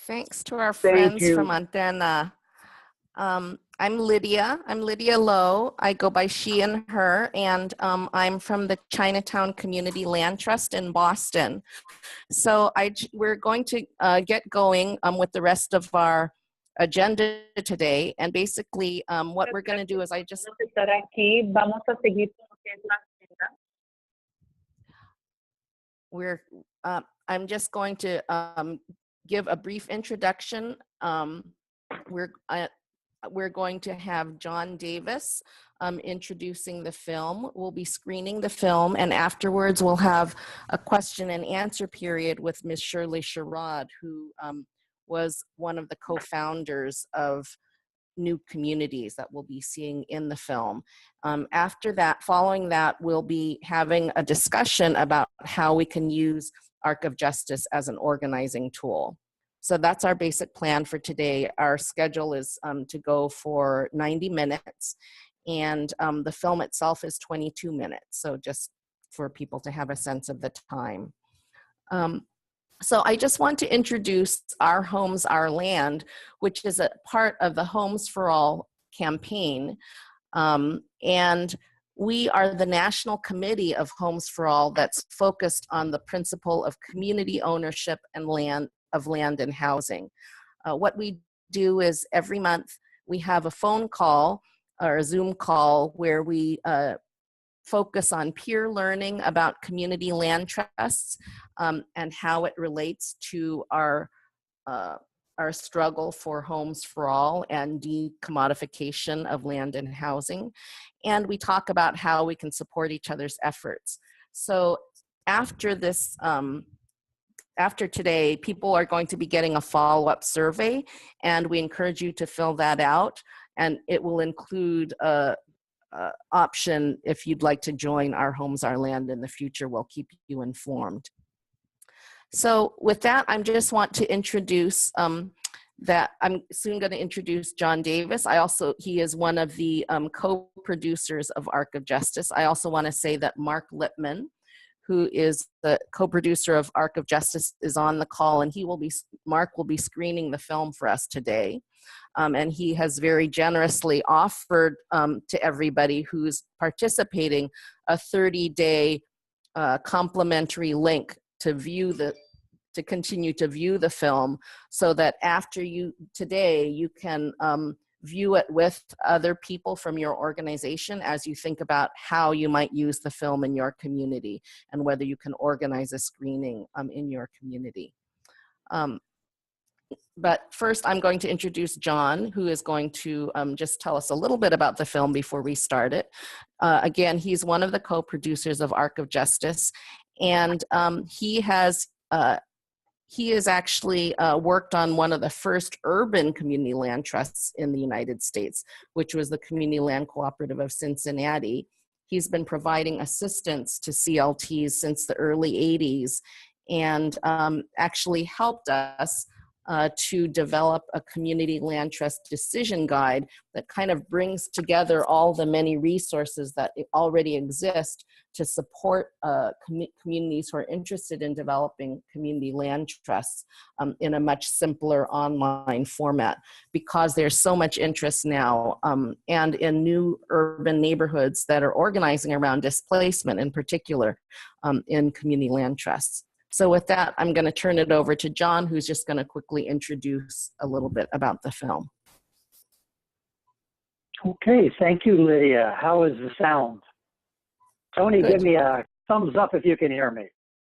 Thanks to our Thank friends from you. Antena. I'm Lydia. I'm Lydia Lowe. I go by she and her, and I'm from the Chinatown Community Land Trust in Boston. So we're going to get going with the rest of our agenda today. And basically, what we're going to do is estar aquí. Vamos a seguir con lo que es la agenda. I'm just going to give a brief introduction. We're going to have John Davis introducing the film. We'll be screening the film, and afterwards we'll have a question and answer period with Ms. Shirley Sherrod, who was one of the co-founders of New Communities that we'll be seeing in the film. After that, following that, we'll be having a discussion about how we can use Arc of Justice as an organizing tool. So that's our basic plan for today. Our schedule is to go for 90 minutes, and the film itself is 22 minutes, so just for people to have a sense of the time. So I just want to introduce Our Homes, Our Land, which is a part of the Homes for All campaign. And we are the national committee of Homes for All that's focused on the principle of community ownership and land and housing. What we do is every month we have a phone call or a Zoom call where we focus on peer learning about community land trusts and how it relates to our struggle for homes for all and decommodification of land and housing. And we talk about how we can support each other's efforts. So after this, after today, people are going to be getting a follow-up survey, and we encourage you to fill that out, and it will include a option if you'd like to join Our Homes, Our Land in the future. We'll keep you informed. So with that, I just want to introduce that I'm soon going to introduce John Davis. He is one of the co-producers of Arc of Justice. I also want to say that Mark Lippman, who is the co-producer of Arc of Justice, is on the call, and Mark will be screening the film for us today. And he has very generously offered to everybody who's participating a 30-day complimentary link to continue to view the film, so that after today you can view it with other people from your organization as you think about how you might use the film in your community and whether you can organize a screening in your community. But first, I'm going to introduce John, who is going to just tell us a little bit about the film before we start it. Again, he's one of the co-producers of Arc of Justice, and he has actually worked on one of the first urban community land trusts in the United States, which was the Community Land Cooperative of Cincinnati. He's been providing assistance to CLTs since the early 80s, and actually helped us to develop a community land trust decision guide that kind of brings together all the many resources that already exist to support communities who are interested in developing community land trusts in a much simpler online format, because there's so much interest now and in new urban neighborhoods that are organizing around displacement in particular in community land trusts. So with that, I'm going to turn it over to John, who's just going to quickly introduce a little bit about the film. Okay, thank you, Lydia. How is the sound? Tony, Good. Give me a thumbs up if you can hear me.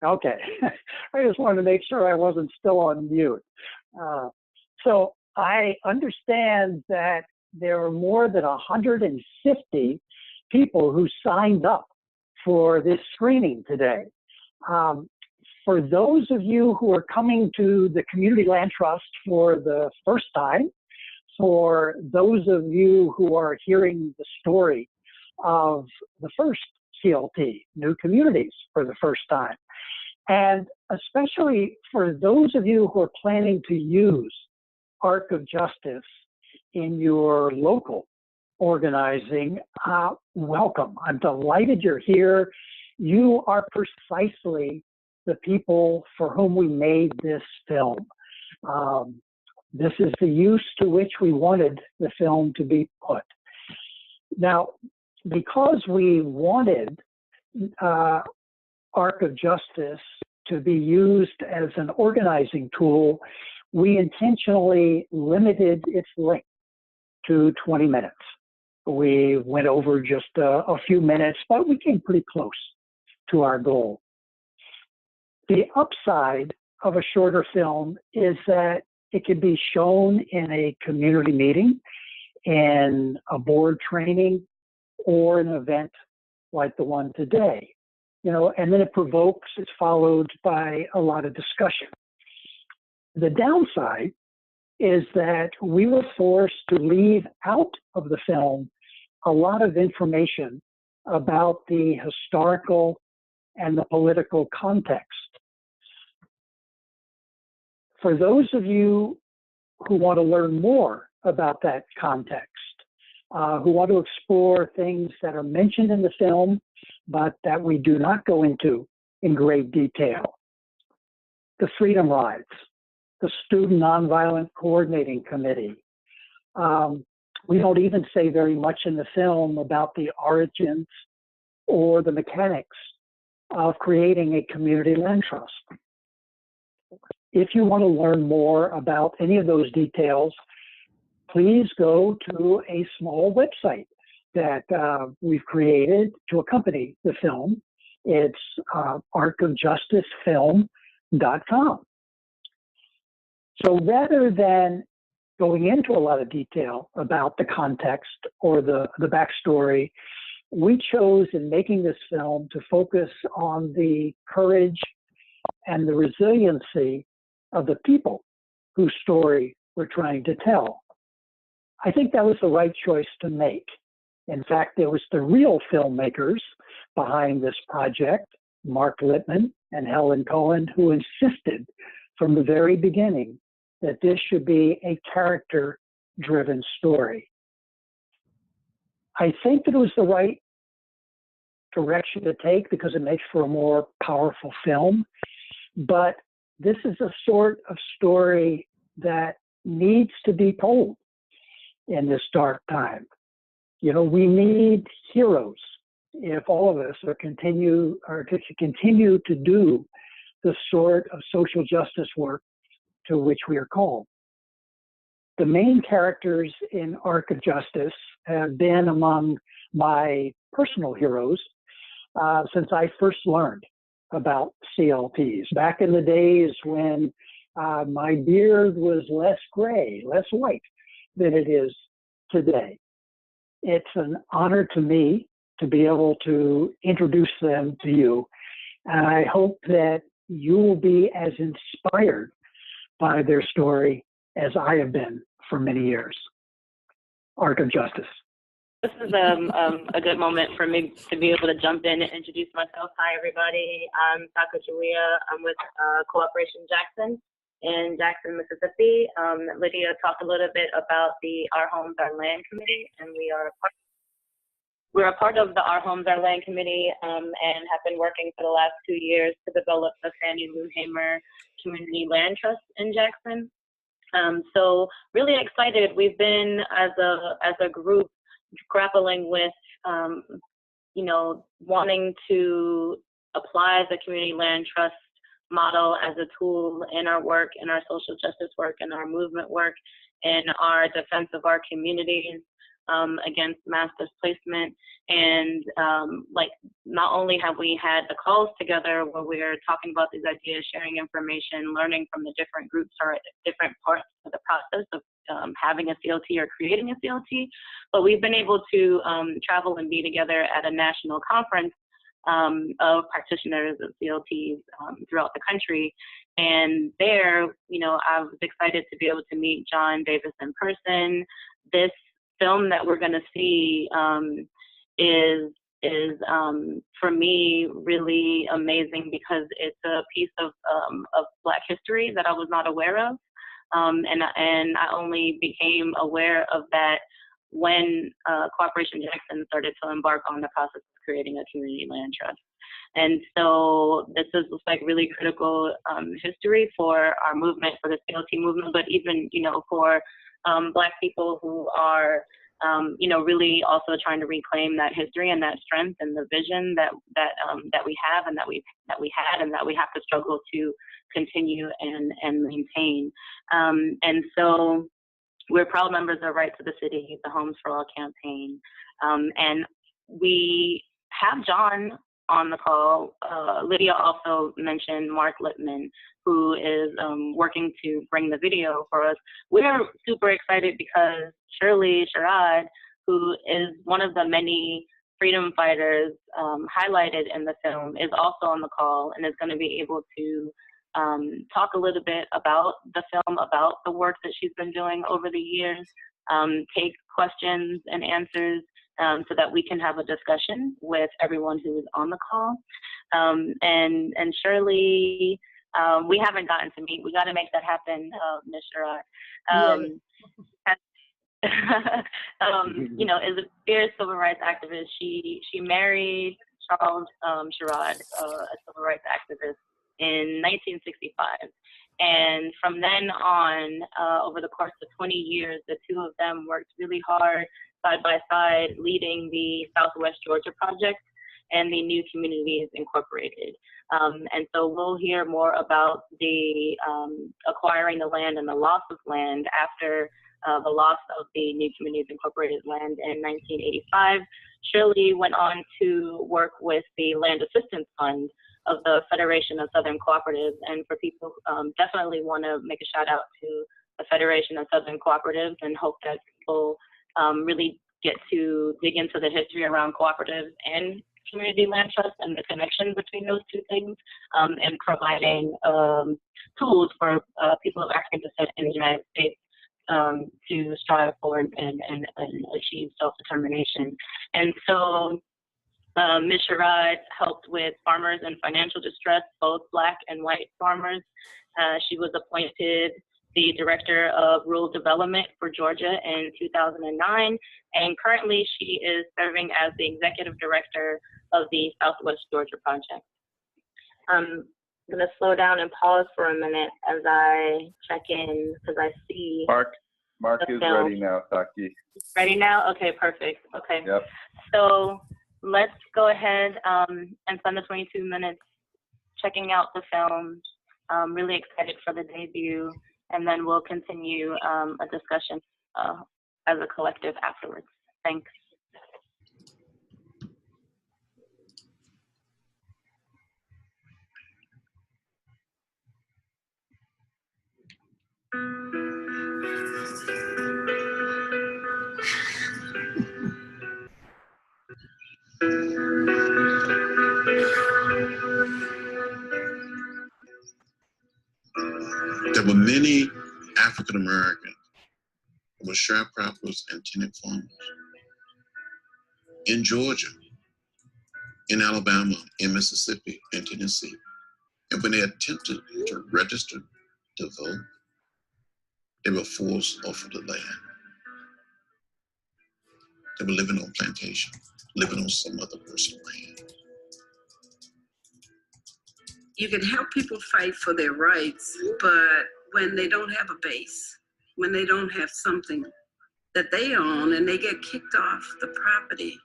Okay, I just wanted to make sure I wasn't still on mute. So I understand that there are more than 150 people who signed up for this screening today. For those of you who are coming to the Community Land Trust for the first time, for those of you who are hearing the story of the first CLT, New Communities, for the first time, and especially for those of you who are planning to use Arc of Justice in your local organizing, welcome. I'm delighted you're here. You are precisely the people for whom we made this film. This is the use to which we wanted the film to be put. Now, because we wanted Arc of Justice to be used as an organizing tool, we intentionally limited its length to 20 minutes. We went over just a few minutes, but we came pretty close to our goal. The upside of a shorter film is that it can be shown in a community meeting, in a board training, or an event like the one today. And then it provokes, it's followed by a lot of discussion. The downside is that we were forced to leave out of the film a lot of information about the historical and the political context. For those of you who want to learn more about that context, who want to explore things that are mentioned in the film, but that we do not go into in great detail, the Freedom Rides, the Student Nonviolent Coordinating Committee. We don't even say very much in the film about the origins or the mechanics of creating a community land trust. If you want to learn more about any of those details, please go to a small website that we've created to accompany the film. It's arcofjusticefilm.com. So rather than going into a lot of detail about the context or the backstory, we chose in making this film to focus on the courage and the resiliency of the people whose story we're trying to tell. I think that was the right choice to make. In fact, it was the real filmmakers behind this project, Mark Littman and Helen Cohen, who insisted from the very beginning that this should be a character-driven story. I think that it was the right direction to take because it makes for a more powerful film, but this is a sort of story that needs to be told in this dark time. We need heroes if all of us are to continue to do the sort of social justice work to which we are called. The main characters in Arc of Justice have been among my personal heroes since I first learned about CLTs. Back in the days when my beard was less gray, less white than it is today. It's an honor to me to be able to introduce them to you. And I hope that you will be as inspired by their story as I have been for many years. Arc of Justice. This is a good moment for me to be able to jump in and introduce myself. Hi, everybody. I'm Sacagawea. I'm with Cooperation Jackson in Jackson, Mississippi. Lydia talked a little bit about the Our Homes, Our Land Committee, and we're a part of the Our Homes, Our Land Committee and have been working for the last 2 years to develop the Fannie Lou Hamer Community Land Trust in Jackson. So really excited. We've been as a group grappling with wanting to apply the community land trust model as a tool in our work, in our social justice work, in our movement work, in our defense of our communities against mass displacement. And not only have we had the calls together where we're talking about these ideas, sharing information, learning from the different groups or different parts of the process of having a CLT or creating a CLT, but we've been able to travel and be together at a national conference of practitioners of CLTs throughout the country. And there, I was excited to be able to meet John Davis in person. This film that we're going to see is for me really amazing because it's a piece of Black history that I was not aware of. And I only became aware of that when Cooperation Jackson started to embark on the process of creating a community land trust. And so this is like really critical history for our movement, for the CLT movement, but even, for Black people who are, really also trying to reclaim that history and that strength and the vision that we have and that we had and that we have to struggle to continue and maintain. And so we're proud members of Right to the City, the Homes for All campaign. And we have John on the call. Lydia also mentioned Mark Lippman, who is working to bring the video for us. We're super excited because Shirley Sherrod, who is one of the many freedom fighters highlighted in the film, is also on the call and is going to be able to talk a little bit about the film, about the work that she's been doing over the years, take questions and answers so that we can have a discussion with everyone who is on the call. And Shirley, we haven't gotten to meet. We got to make that happen, Ms. Sherrod. Is a fierce civil rights activist. She married Charles Sherrod, a civil rights activist, in 1965. And from then on, over the course of 20 years, the two of them worked really hard, side by side, leading the Southwest Georgia Project and the New Communities Incorporated. And so we'll hear more about the acquiring the land and the loss of land after the loss of the New Communities Incorporated land in 1985. Shirley went on to work with the Land Assistance Fund of the Federation of Southern Cooperatives. And for people, definitely want to make a shout out to the Federation of Southern Cooperatives and hope that people really get to dig into the history around cooperatives and community land trust and the connection between those two things, and providing tools for people of African descent in the United States to strive for and achieve self-determination. And so Ms. Sherrod helped with farmers in financial distress, both Black and white farmers. She was appointed the Director of Rural Development for Georgia in 2009, and currently she is serving as the Executive Director of the Southwest Georgia Project. I'm gonna slow down and pause for a minute as I check in because I see Mark is ready now, Taki. Ready now? Okay, perfect. Okay. Yep. So let's go ahead and spend the 22 minutes checking out the film. I'm really excited for the debut, and then we'll continue a discussion as a collective afterwards. Thanks. There were many African Americans who were sharecroppers and tenant farmers in Georgia, in Alabama, in Mississippi, and Tennessee. And when they attempted to register to vote, they were forced off of the land. They were living on plantation, living on some other person's land. You can help people fight for their rights, but when they don't have a base, when they don't have something that they own and they get kicked off the property,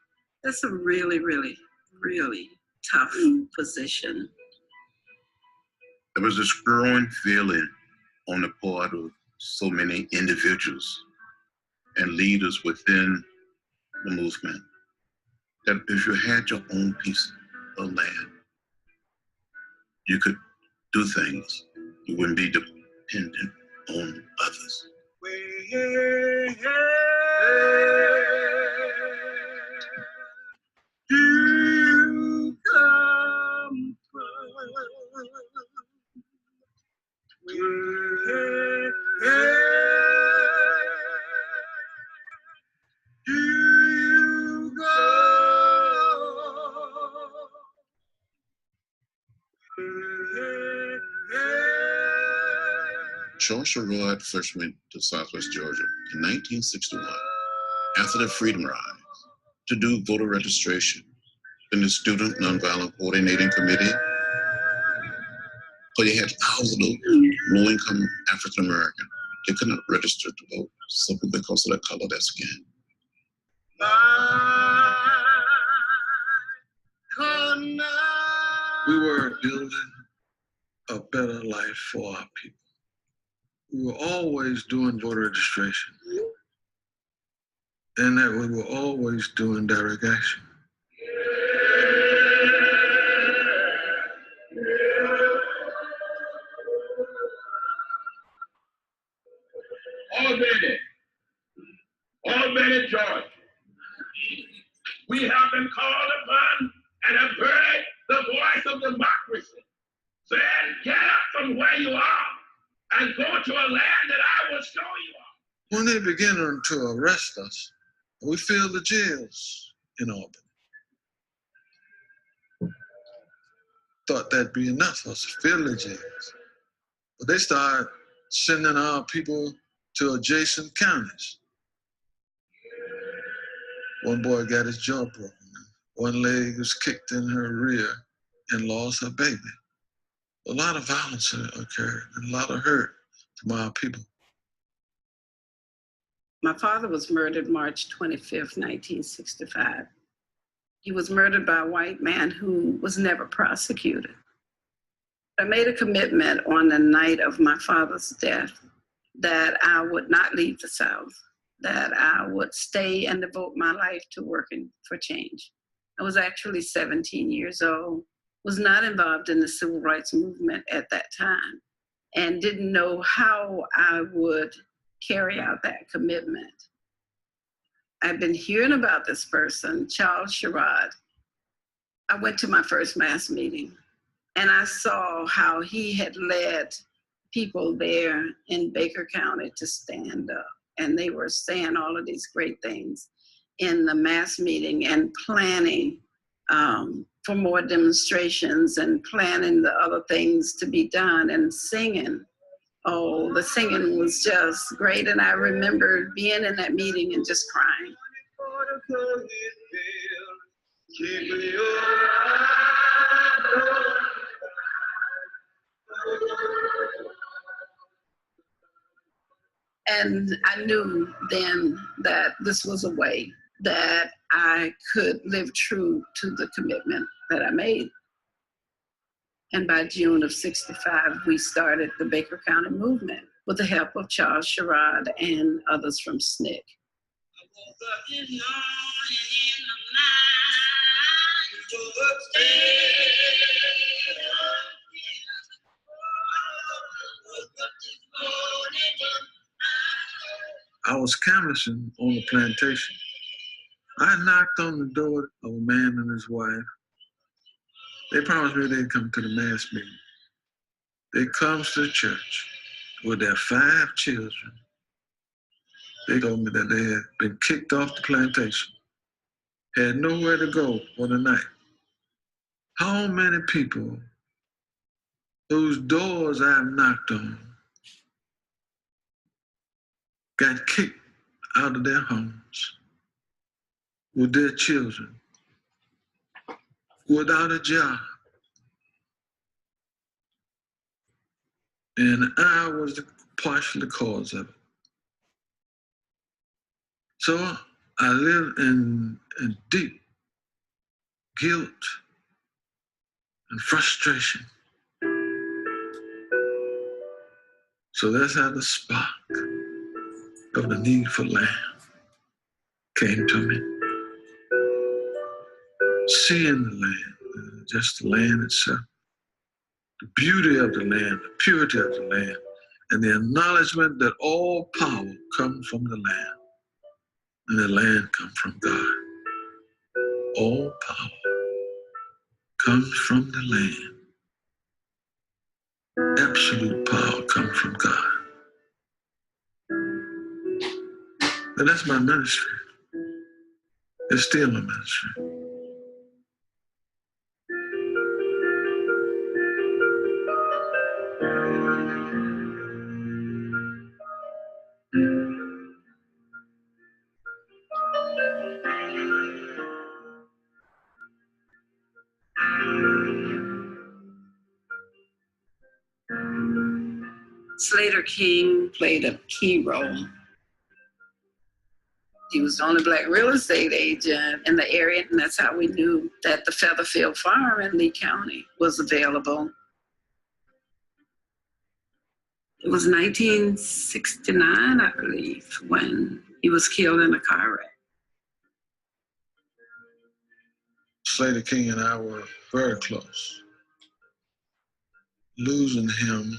that's a really, really, really tough position. There was this growing feeling on the part of so many individuals and leaders within the movement that if you had your own piece of land, you could do things. You wouldn't be dependent on others. Where do you come from? Where do you go? Charles Sherrod first went to Southwest Georgia in 1961 after the Freedom Rise to do voter registration in the Student Nonviolent Coordinating Committee. So you had thousands of low-income African American. They could not register to vote simply because of the color of their skin. We were building a better life for our people. We were always doing voter registration, and that we were always doing direct action. Albany, Georgia. We have been called upon and have heard the voice of democracy saying, get up from where you are and go to a land that I will show you. When they began to arrest us, we filled the jails in Albany. Thought that'd be enough for us to fill the jails. But they started sending our people to adjacent counties. One boy got his jaw broken. One leg was kicked in her rear and lost her baby. A lot of violence occurred and a lot of hurt from our people. My father was murdered March 25th, 1965. He was murdered by a white man who was never prosecuted. I made a commitment on the night of my father's death that I would not leave the South, that I would stay and devote my life to working for change. I was actually 17 years old, was not involved in the civil rights movement at that time, and didn't know how I would carry out that commitment. I've been hearing about this person, Charles Sherrod. I went to my first mass meeting, and I saw how he had led people there in Baker County to stand up. And they were saying all of these great things in the mass meeting and planning for more demonstrations and planning the other things to be done and singing. Oh, the singing was just great. And I remember being in that meeting and just crying. And I knew then that this was a way that I could live true to the commitment that I made. And by June of '65, we started the Baker County movement with the help of Charles Sherrod and others from SNCC. I was canvassing on the plantation. I knocked on the door of a man and his wife. They promised me they'd come to the mass meeting. They comes to the church with their 5 children. They told me that they had been kicked off the plantation, had nowhere to go for the night. How many people whose doors I've knocked on got kicked out of their homes with their children, without a job? And I was partially the cause of it. So I lived in deep guilt and frustration. So that's how the spark of the need for land came to me. Seeing the land, just the land itself, the beauty of the land, the purity of the land, and the acknowledgement that all power comes from the land, and the land comes from God. All power comes from the land. Absolute power comes from God. And that's my ministry. It's still my ministry. Slater King played a key role. He was the only Black real estate agent in the area, and that's how we knew that the Featherfield Farm in Lee County was available. It was 1969, I believe, when he was killed in a car wreck. Slater King and I were very close. Losing him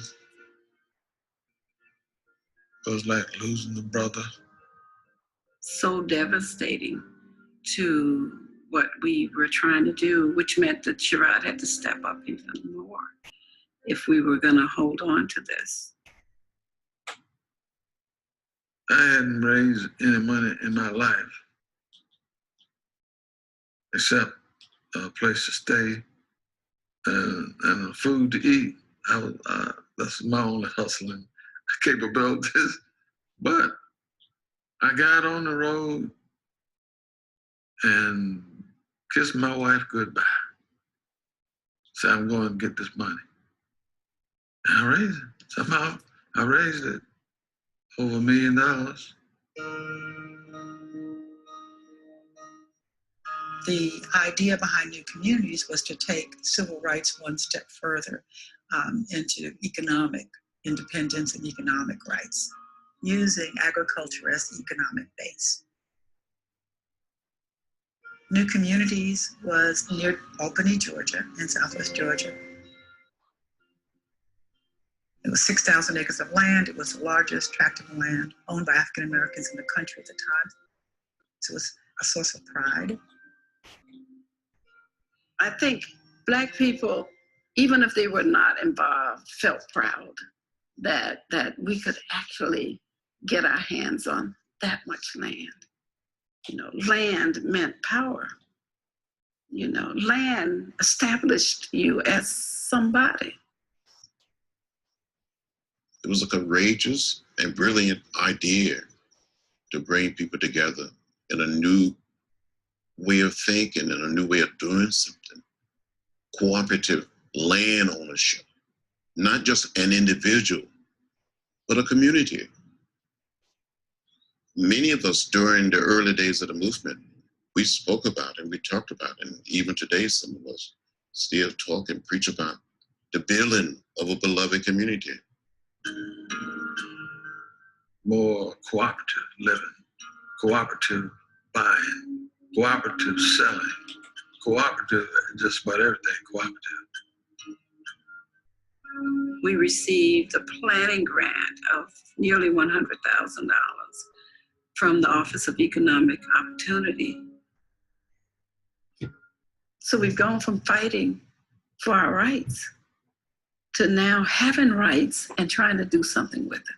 was like losing a brother. So devastating to what we were trying to do, which meant that Sherrod had to step up even more if we were going to hold on to this. I hadn't raised any money in my life except a place to stay and food to eat. That's my only hustling capabilities. But I got on the road and kissed my wife goodbye. Said, I'm going to get this money. And I raised it. Somehow I raised it over $1 million. The idea behind New Communities was to take civil rights one step further into economic independence and economic rights, using agriculture as the economic base. New Communities was near Albany, Georgia, in Southwest Georgia. It was 6,000 acres of land. It was the largest tract of land owned by African Americans in the country at the time. So it was a source of pride. I think Black people, even if they were not involved, felt proud that we could actually get our hands on that much land. You know, land meant power. You know, land established you as somebody. It was a courageous and brilliant idea to bring people together in a new way of thinking and a new way of doing something. Cooperative land ownership, not just an individual, but a community. Many of us during the early days of the movement, we spoke about and we talked about, and even today some of us still talk and preach about the building of a beloved community. More cooperative living, cooperative buying, cooperative selling, cooperative, just about everything cooperative. We received a planning grant of nearly $100,000 from the Office of Economic Opportunity. So we've gone from fighting for our rights to now having rights and trying to do something with it.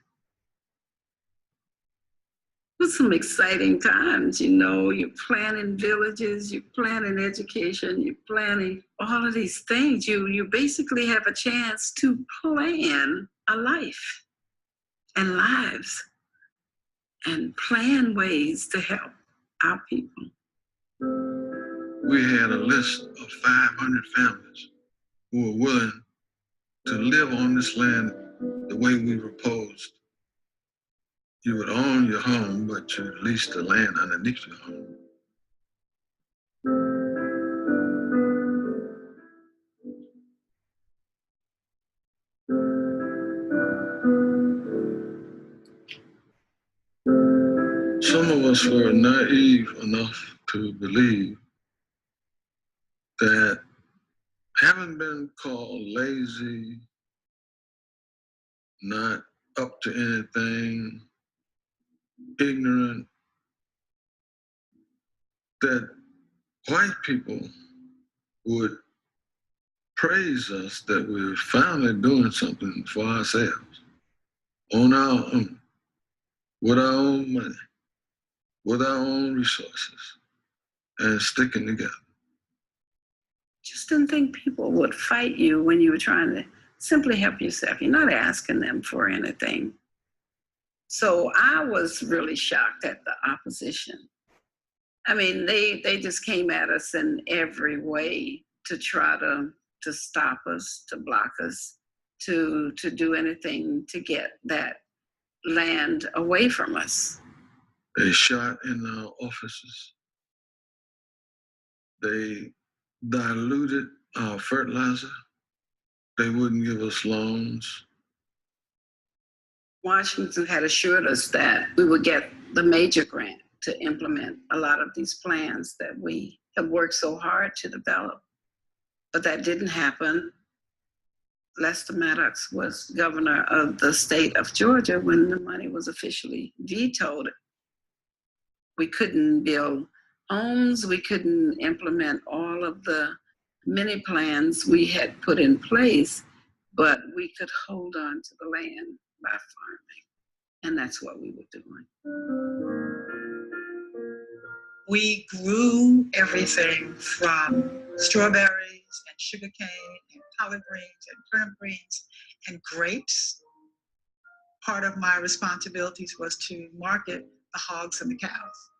It was some exciting times, you know, you're planning villages, you're planning education, you're planning all of these things. You basically have a chance to plan a life and lives and plan ways to help our people. We had a list of 500 families who were willing to live on this land the way we proposed. You would own your home, but you lease the land underneath your home. Some of us were naive enough to believe that having been called lazy, not up to anything, ignorant, that white people would praise us that we're finally doing something for ourselves, on our own, with our own money, with our own resources, and sticking together. Just didn't think people would fight you when you were trying to simply help yourself. You're not asking them for anything. So I was really shocked at the opposition. I mean, they just came at us in every way to try to stop us, to block us, to do anything to get that land away from us. They shot in our offices. They diluted our fertilizer. They wouldn't give us loans. Washington had assured us that we would get the major grant to implement a lot of these plans that we have worked so hard to develop. But that didn't happen. Lester Maddox was governor of the state of Georgia when the money was officially vetoed. We couldn't build homes. We couldn't implement all of the many plans we had put in place, but we could hold on to the land by farming. And that's what we were doing. We grew everything from strawberries and sugarcane and collard greens and turnip greens and grapes. Part of my responsibilities was to market the hogs and the cows.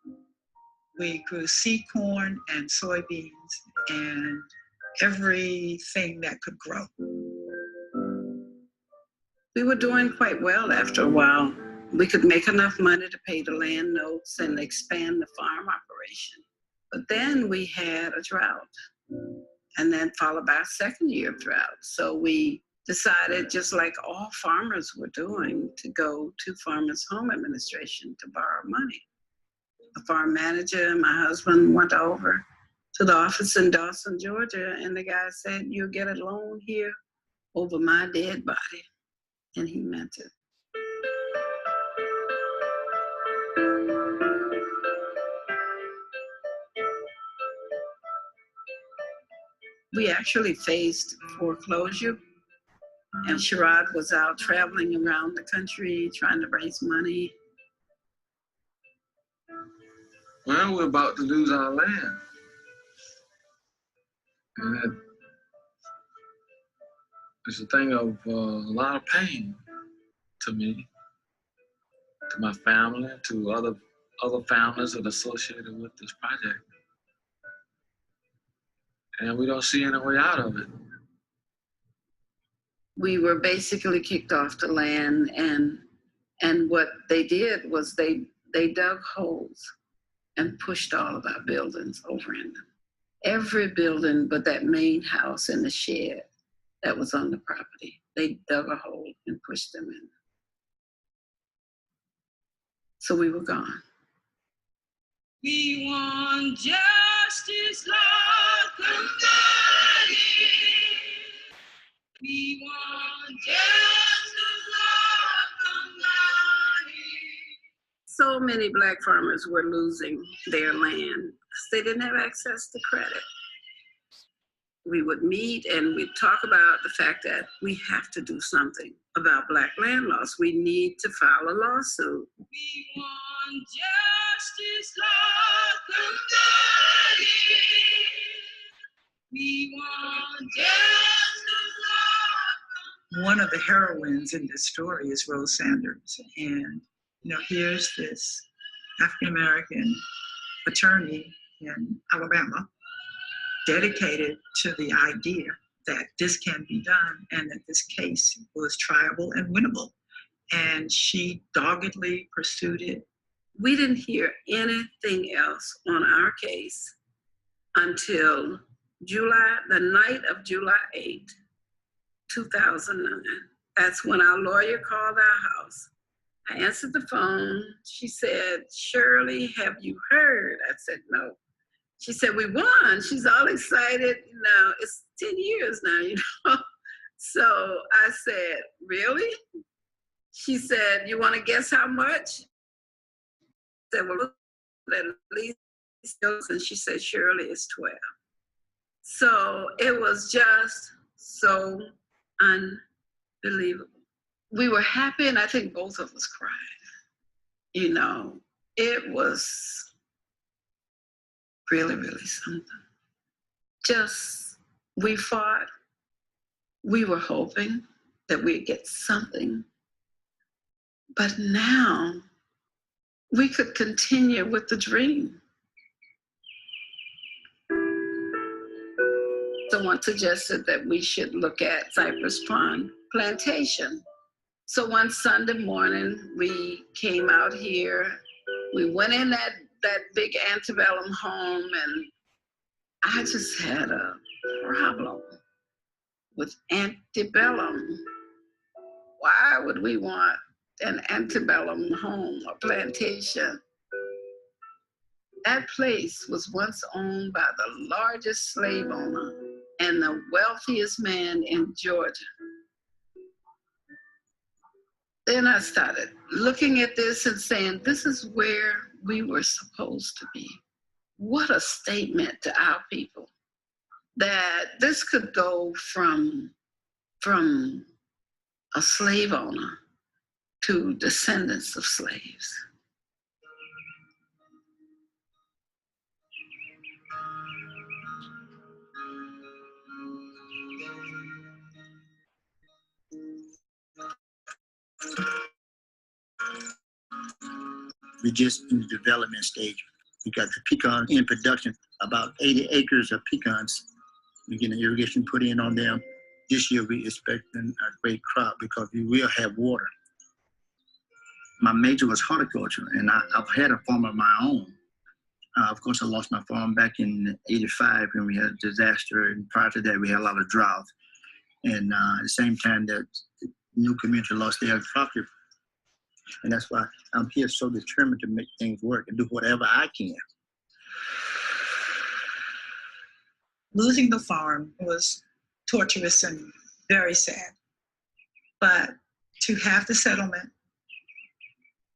We grew seed corn and soybeans and everything that could grow. We were doing quite well after a while. We could make enough money to pay the land notes and expand the farm operation. But then we had a drought, and then followed by a second year of drought. So we decided, just like all farmers were doing, to go to Farmers Home Administration to borrow money. The farm manager and my husband went over to the office in Dawson, Georgia, and the guy said, "You'll get a loan here over my dead body." And he meant it. We actually faced foreclosure, and Sherrod was out traveling around the country trying to raise money. Well, we're about to lose our land. And it's a thing of a lot of pain to me, to my family, to other families that are associated with this project. And we don't see any way out of it. We were basically kicked off the land, and what they did was they dug holes and pushed all of our buildings over in them. Every building but that main house and the shed that was on the property, they dug a hole and pushed them in. So we were gone. We want justice, Lord, somebody. We want justice, Lord, somebody. So many Black farmers were losing their land because they didn't have access to credit. We would meet and we'd talk about the fact that we have to do something about Black land loss. We need to file a lawsuit. We want justice, Lord, somebody. We want justice, Lord. One of the heroines in this story is Rose Sanders. And, here's this African-American attorney in Alabama dedicated to the idea that this can be done and that this case was triable and winnable. And she doggedly pursued it. We didn't hear anything else on our case until the night of July 8, 2009. That's when our lawyer called our house. I answered the phone. She said, "Shirley, have you heard?" I said, "No." She said, "We won." She's all excited. It's 10 years now, So I said, "Really?" She said, "You want to guess how much?" I said, "Well, look, at least," and she said, "Shirley, it's 12. So it was just so unbelievable. We were happy, and I think both of us cried. It was really, really something. We fought. We were hoping that we'd get something. But now we could continue with the dream. Someone suggested that we should look at Cypress Pond plantation. So one Sunday morning, we came out here. We went in that big antebellum home, and I just had a problem with antebellum. Why would we want an antebellum home, a plantation? That place was once owned by the largest slave owner and the wealthiest man in Georgia. Then I started looking at this and saying, this is where we were supposed to be. What a statement to our people, that this could go from a slave owner to descendants of slaves. We're just in the development stage. We got the pecan in production, about 80 acres of pecans. We're getting irrigation put in on them. This year we expecting a great crop because we will have water. My major was horticulture, and I've had a farm of my own. Of course, I lost my farm back in '85 when we had a disaster, and prior to that we had a lot of drought. And at the same time that the new community lost their property. And that's why I'm here so determined to make things work and do whatever I can. Losing the farm was torturous and very sad. But to have the settlement,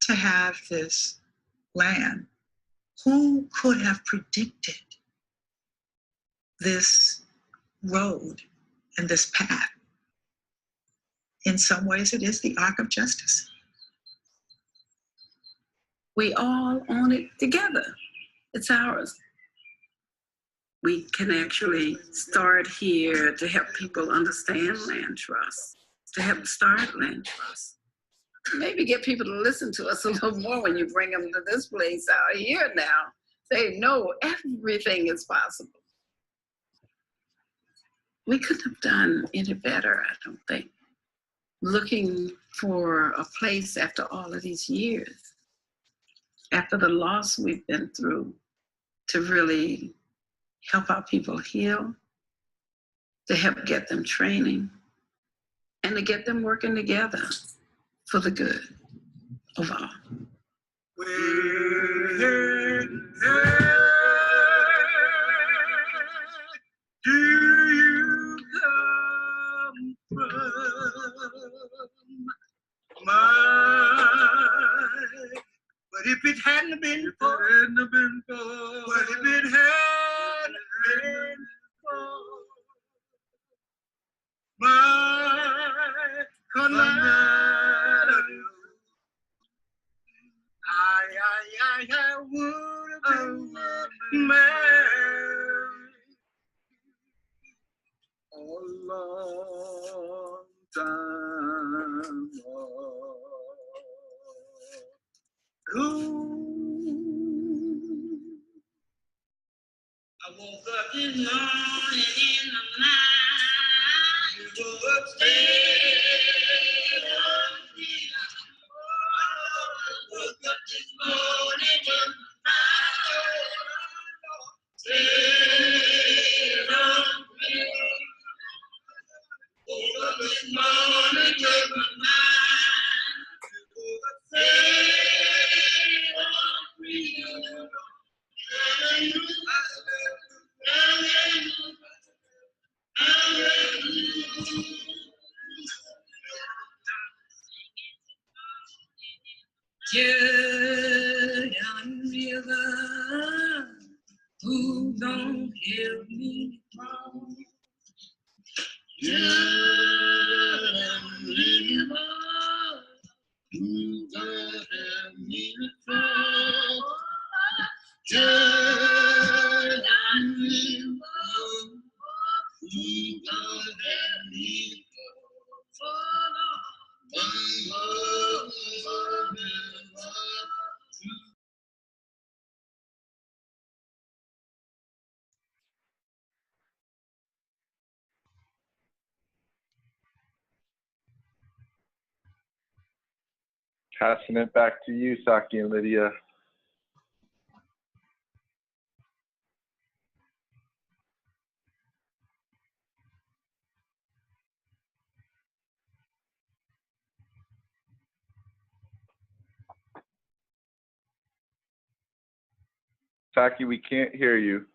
to have this land, who could have predicted this road and this path? In some ways, it is the arc of justice. We all own it together. It's ours. We can actually start here to help people understand land trusts, to help start land trusts. Maybe get people to listen to us a little more when you bring them to this place out here now. They know everything is possible. We couldn't have done any better, I don't think. Looking for a place after all of these years, after the loss we've been through, to really help our people heal, to help get them training, and to get them working together for the good of all. Where do you come from? But if it hadn't been for, but if it hadn't been for my collide, I would have been married a long time ago. I woke up this morning in my mind. You woke up woke up this morning in my mind. Stayed on me. Woke up this morning in my mind. Stayed on me. Jordan River, who gon' help me from? Jordan River, who gon' help me from? Jordan River, who gon' help me from? One more river. Passing it back to you, Saki and Lydia. Saki, we can't hear you.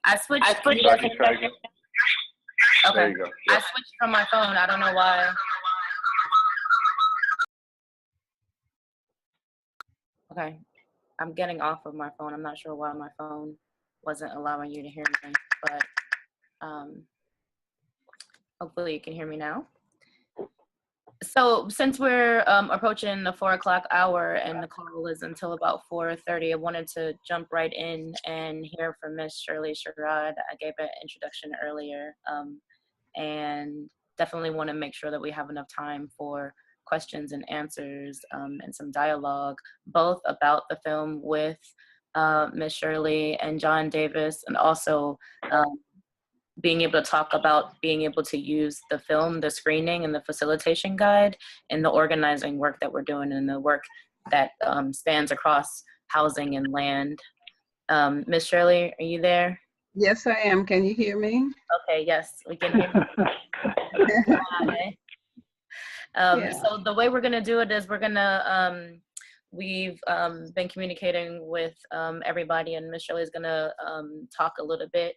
I switched. Saki, try again. Okay. There you go. I switched from my phone. I don't know why. Okay. I'm getting off of my phone. I'm not sure why my phone wasn't allowing you to hear me, but hopefully you can hear me now. So since we're approaching the 4 o'clock hour and the call is until about 4:30, I wanted to jump right in and hear from Ms. Shirley Sherrod. I gave an introduction earlier, and definitely want to make sure that we have enough time for questions and answers and some dialogue, both about the film with Ms. Shirley and John Davis, and also being able to talk about being able to use the film, the screening, and the facilitation guide in the organizing work that we're doing and the work that spans across housing and land. Ms. Shirley, are you there? Yes, I am. Can you hear me? Okay, yes, we can hear you. Yeah. So the way we're gonna do it is we're gonna, we've been communicating with everybody, and Ms. Shirley's gonna talk a little bit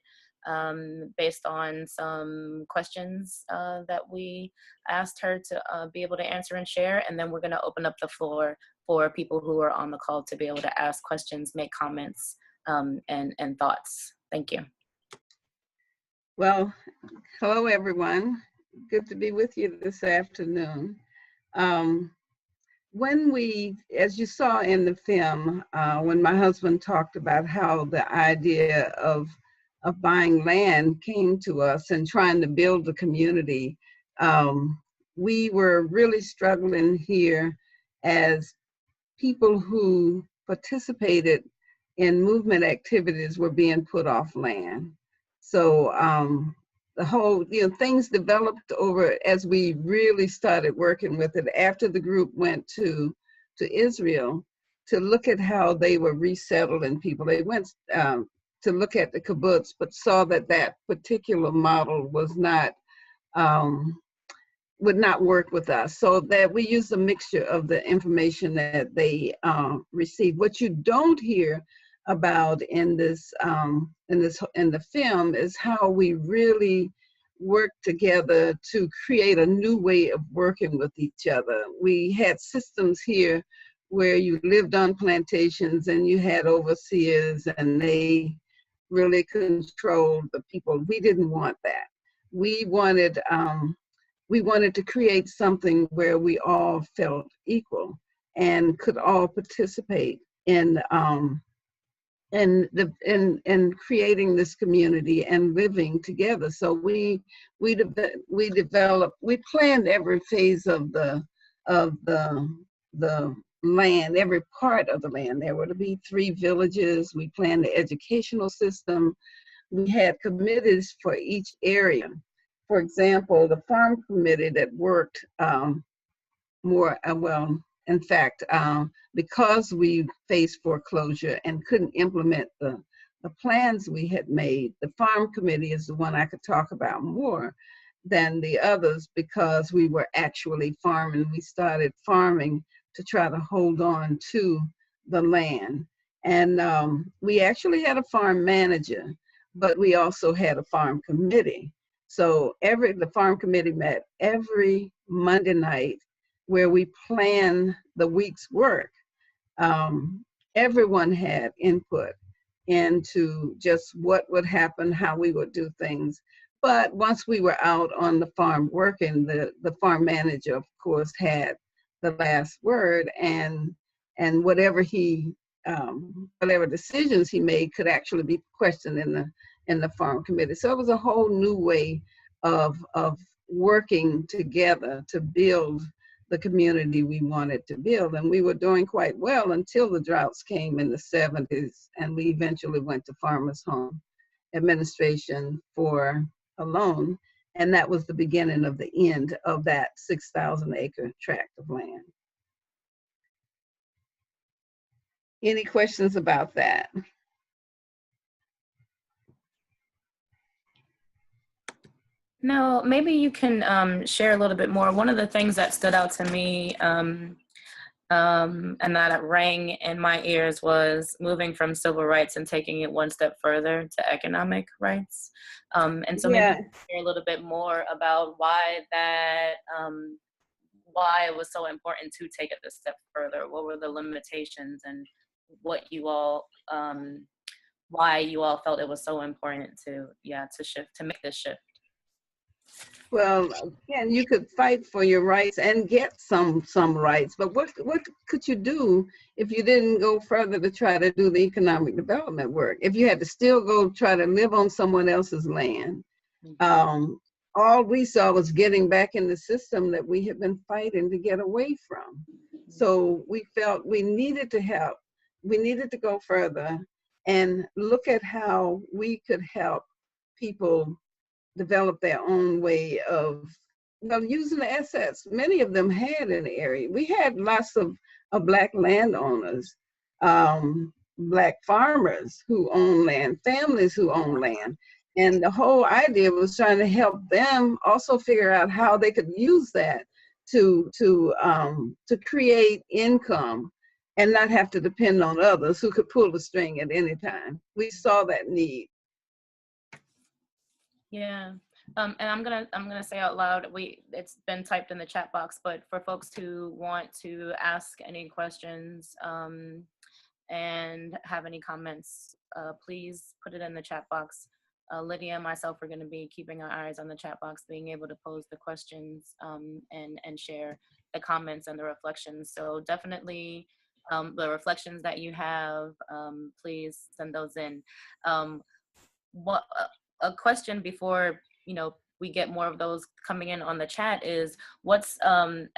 based on some questions that we asked her to be able to answer and share, and then we're gonna open up the floor for people who are on the call to be able to ask questions, make comments, and thoughts. Thank you. Well, hello everyone. Good to be with you this afternoon. When we, as you saw in the film, when my husband talked about how the idea of buying land came to us and trying to build a community, we were really struggling here as people who participated in movement activities were being put off land. So the whole, things developed over as we really started working with it after the group went to Israel to look at how they were resettling people. They went to look at the kibbutz, but saw that particular model was not, would not work with us. So that we used a mixture of the information that they received. What you don't hear about in this in the film is how we really work together to create a new way of working with each other. We had systems here where you lived on plantations and you had overseers and they really controlled the people. We didn't want that. We wanted to create something where we all felt equal and could all participate in creating this community and living together. So we planned every phase of the land, every part of the land. There were to be 3 villages. We planned the educational system. We had committees for each area. For example, the farm committee that worked in fact, because we faced foreclosure and couldn't implement the plans we had made, the farm committee is the one I could talk about more than the others because we were actually farming. We started farming to try to hold on to the land. And we actually had a farm manager, but we also had a farm committee. So the farm committee met every Monday night where we plan the week's work. Everyone had input into just what would happen, how we would do things. But once we were out on the farm working, the farm manager, of course, had the last word, and whatever whatever decisions he made could actually be questioned in the farm committee. So it was a whole new way of working together to build the community we wanted to build. And we were doing quite well until the droughts came in the 70s, and we eventually went to Farmers Home Administration for a loan. And that was the beginning of the end of that 6,000 acre tract of land. Any questions about that? No, maybe you can share a little bit more. One of the things that stood out to me and that rang in my ears was moving from civil rights and taking it one step further to economic rights. And so maybe you can share a little bit more about why that, why it was so important to take it a step further. What were the limitations and what you all, why you all felt it was so important to, to shift, to make this shift? Well, again, you could fight for your rights and get some rights, but what could you do if you didn't go further to try to do the economic development work? If you had to still go try to live on someone else's land, all we saw was getting back in the system that we had been fighting to get away from. So we felt we needed to help. We needed to go further and look at how we could help people develop their own way of using the assets many of them had in the area. We had lots of Black landowners, Black farmers who own land, families who own land. And the whole idea was trying to help them also figure out how they could use that to create income and not have to depend on others who could pull the string at any time. We saw that need. Yeah, and I'm gonna say out loud, it's been typed in the chat box, but for folks who want to ask any questions and have any comments, please put it in the chat box. Lydia and myself are going to be keeping our eyes on the chat box, being able to pose the questions and share the comments and the reflections. So definitely the reflections that you have, please send those in. A question before we get more of those coming in on the chat is, what's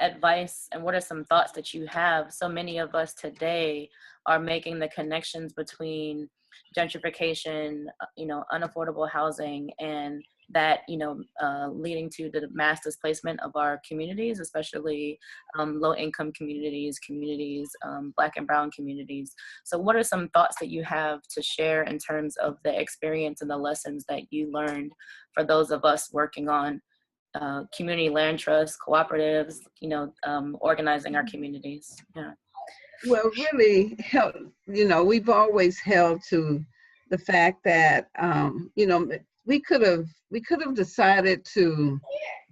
advice and what are some thoughts that you have? So many of us today are making the connections between gentrification, unaffordable housing, and that leading to the mass displacement of our communities, especially low-income communities, Black and Brown communities. So what are some thoughts that you have to share in terms of the experience and the lessons that you learned for those of us working on community land trusts, cooperatives, organizing our communities? Yeah. Well, really, we've always held to the fact that, we could have decided to,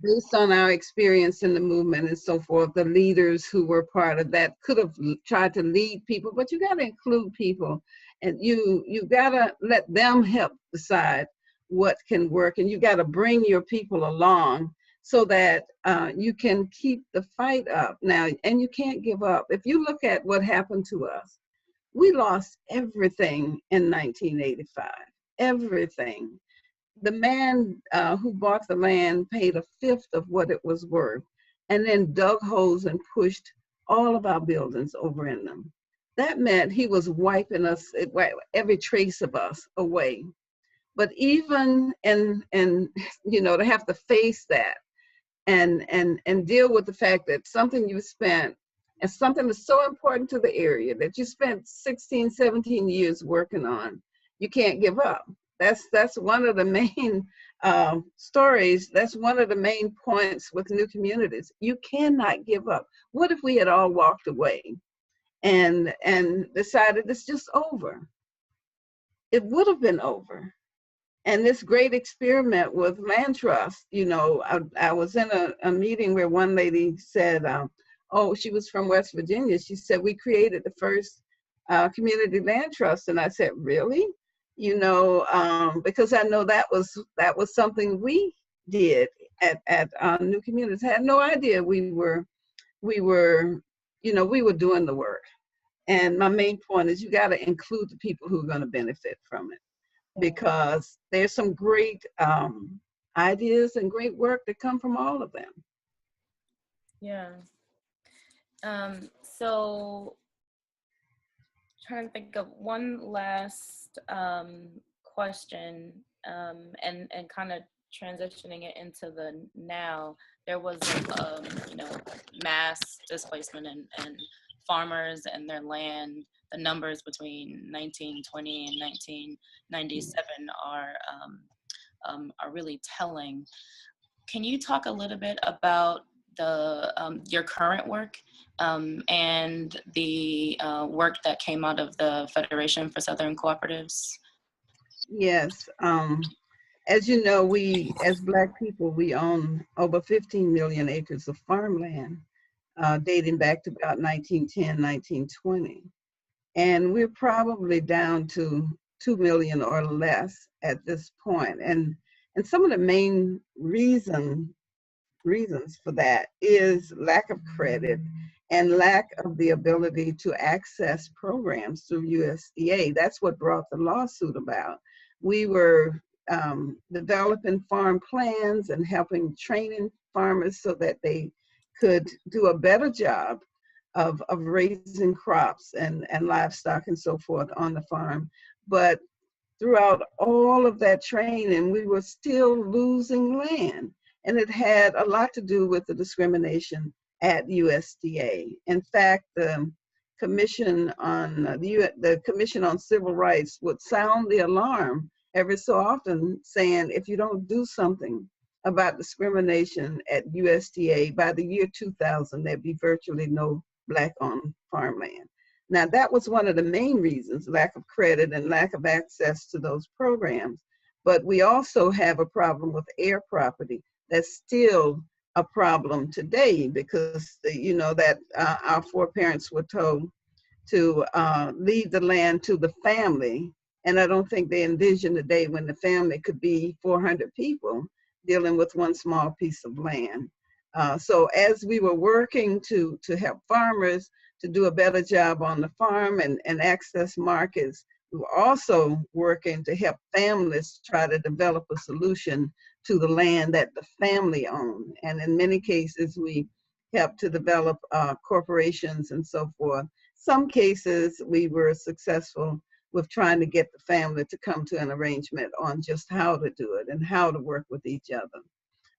based on our experience in the movement and so forth, the leaders who were part of that could have tried to lead people, but you got to include people, and you got to let them help decide what can work, and you got to bring your people along so that you can keep the fight up now, and you can't give up. If you look at what happened to us, we lost everything in 1985, everything. The man who bought the land paid a fifth of what it was worth, and then dug holes and pushed all of our buildings over in them. That meant he was wiping us, every trace of us, away. But even to have to face that and deal with the fact that something you spent, and something that's so important to the area that you spent 16, 17 years working on, you can't give up. That's one of the main stories. That's one of the main points with New Communities. You cannot give up. What if we had all walked away and decided it's just over? It would have been over. And this great experiment with land trust, I was in a meeting where one lady said, she was from West Virginia. She said, we created the first community land trust. And I said, really? Because I know that was something we did at New Communities. I had no idea we were doing the work. And my main point is you got to include the people who are going to benefit from it, because there's some great ideas and great work that come from all of them. Yeah. So trying to think of one last question, and kind of transitioning it into the now. There was mass displacement and farmers and their land. The numbers between 1920 and 1997 are really telling. Can you talk a little bit about your current work and the work that came out of the Federation for Southern Cooperatives? Yes. As you know, we, as Black people, we own over 15 million acres of farmland dating back to about 1910, 1920. And we're probably down to 2 million or less at this point. And some of the main reasons for that is lack of credit and lack of the ability to access programs through USDA. That's what brought the lawsuit about. We were developing farm plans and helping training farmers so that they could do a better job of raising crops and livestock and so forth on the farm. But throughout all of that training, we were still losing land. And it had a lot to do with the discrimination at USDA. In fact, the Commission on Civil Rights would sound the alarm every so often, saying if you don't do something about discrimination at USDA, by the year 2000, there'd be virtually no Black-owned farmland. Now, that was one of the main reasons, lack of credit and lack of access to those programs. But we also have a problem with air property. That's still a problem today because, that our foreparents were told to leave the land to the family. And I don't think they envisioned a day when the family could be 400 people dealing with one small piece of land. So as we were working to help farmers to do a better job on the farm and access markets, we were also working to help families try to develop a solution to the land that the family owned. And in many cases, we helped to develop corporations and so forth. Some cases, we were successful with trying to get the family to come to an arrangement on just how to do it and how to work with each other.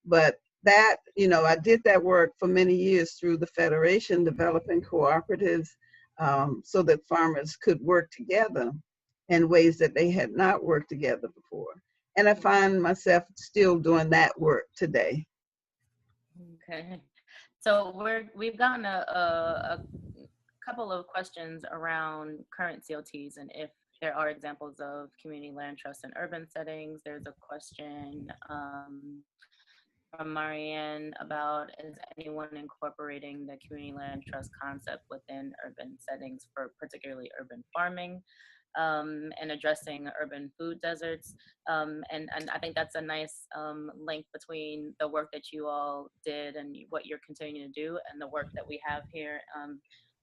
But that, I did that work for many years through the Federation, developing cooperatives so that farmers could work together in ways that they had not worked together before. And I find myself still doing that work today. Okay. So we've gotten a couple of questions around current CLTs and if there are examples of community land trust in urban settings. There's a question from Marianne about, is anyone incorporating the community land trust concept within urban settings for particularly urban farming and addressing urban food deserts? And I think that's a nice link between the work that you all did and what you're continuing to do and the work that we have here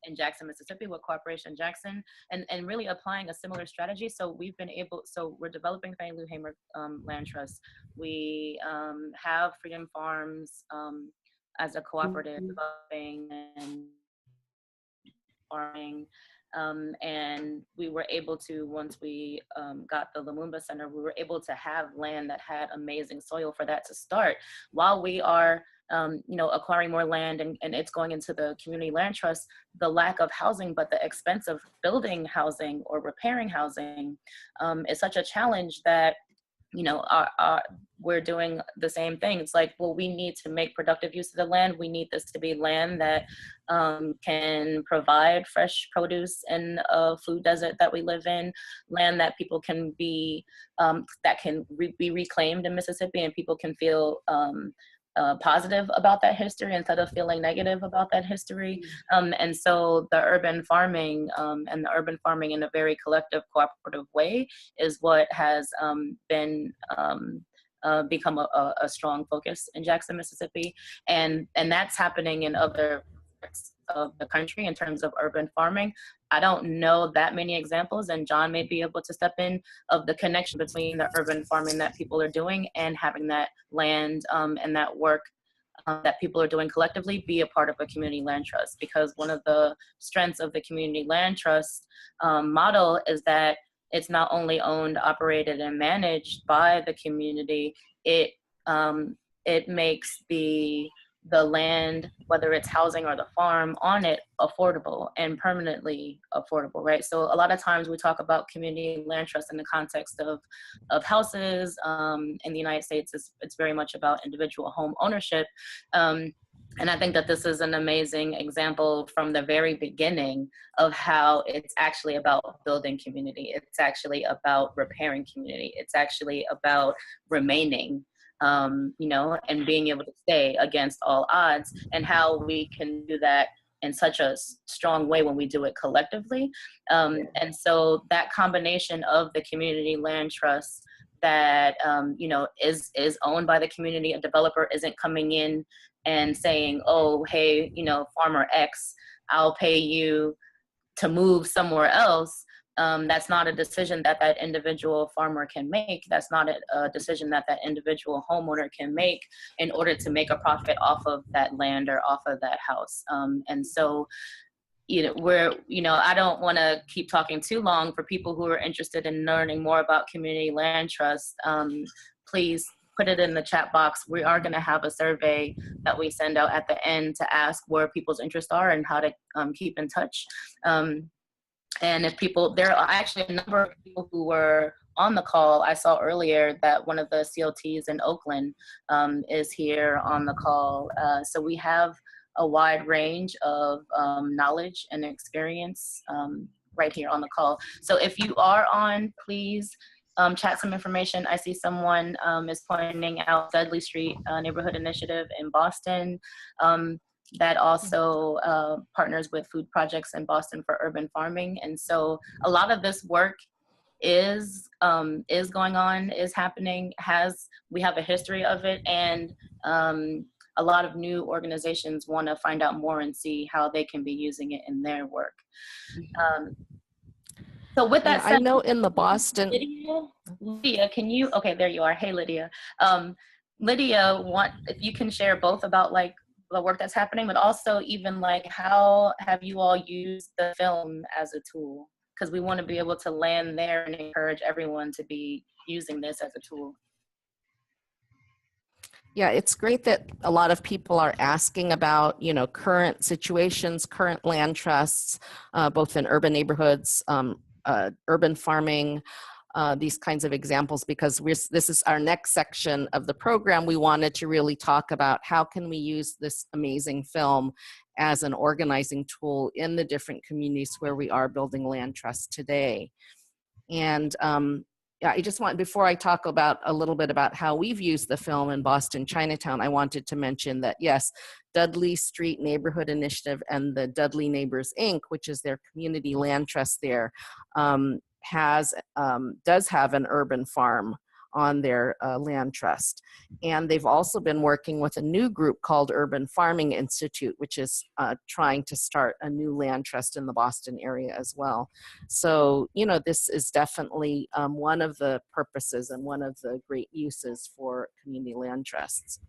in Jackson, Mississippi with Cooperation Jackson, and really applying a similar strategy. So we're developing Fannie Lou Hamer Land Trust. We have Freedom Farms as a cooperative developing and farming. And we were able to, once we got the Lumumba Center, we were able to have land that had amazing soil for that to start while we are acquiring more land and it's going into the community land trust. The lack of housing, but the expense of building housing or repairing housing is such a challenge that we're doing the same thing. It's like, well, we need to make productive use of the land. We need this to be land that can provide fresh produce in a food desert that we live in, land that people can be, that can be reclaimed in Mississippi and people can feel positive about that history instead of feeling negative about that history. And so the urban farming and the urban farming in a very collective, cooperative way is what has become a strong focus in Jackson, Mississippi. And that's happening in other parts of the country in terms of urban farming. I don't know that many examples, and John may be able to step in, of the connection between the urban farming that people are doing and having that land and that work that people are doing collectively, be a part of a community land trust. Because one of the strengths of the community land trust model is that it's not only owned, operated, and managed by the community, it makes the land, whether it's housing or the farm on it, affordable and permanently affordable, right? So a lot of times we talk about community land trust in the context of houses. In the United States, it's very much about individual home ownership. And I think that this is an amazing example from the very beginning of how it's actually about building community. It's actually about repairing community. It's actually about remaining, you know, and being able to stay against all odds, and how we can do that in such a strong way when we do it collectively. And so that combination of the community land trust that, you know, is owned by the community. A developer isn't coming in and saying, oh, hey, you know, farmer X, I'll pay you to move somewhere else. That's not a decision that that individual farmer can make. That's not a decision that that individual homeowner can make in order to make a profit off of that land or off of that house. And so, you know, I don't want to keep talking too long. For people who are interested in learning more about community land trust, please put it in the chat box. We are going to have a survey that we send out at the end to ask where people's interests are and how to keep in touch. And if people, there are actually a number of people who were on the call. I saw earlier that one of the CLTs in Oakland is here on the call. So we have a wide range of knowledge and experience right here on the call. So if you are on, please chat some information. I see someone is pointing out Dudley Street Neighborhood Initiative in Boston. That also partners with food projects in Boston for urban farming. And so a lot of this work is going on, is happening, we have a history of it, and a lot of new organizations want to find out more and see how they can be using it in their work. So with that said, I know in the Boston. Lydia, can you, okay, there you are. Hey, Lydia. Lydia, if you can share both about like the work that's happening, but also even like how have you all used the film as a tool? Because we want to be able to land there and encourage everyone to be using this as a tool. Yeah, it's great that a lot of people are asking about, you know, current situations, current land trusts, both in urban neighborhoods, urban farming, these kinds of examples, because this is our next section of the program. We wanted to really talk about how can we use this amazing film as an organizing tool in the different communities where we are building land trusts today. And yeah, I just want, before I talk about a little bit about how we've used the film in Boston Chinatown, I wanted to mention that yes, Dudley Street Neighborhood Initiative and the Dudley Neighbors Inc., which is their community land trust there, does have an urban farm on their land trust. And they've also been working with a new group called Urban Farming Institute, which is trying to start a new land trust in the Boston area as well. So, you know, this is definitely one of the purposes and one of the great uses for community land trusts.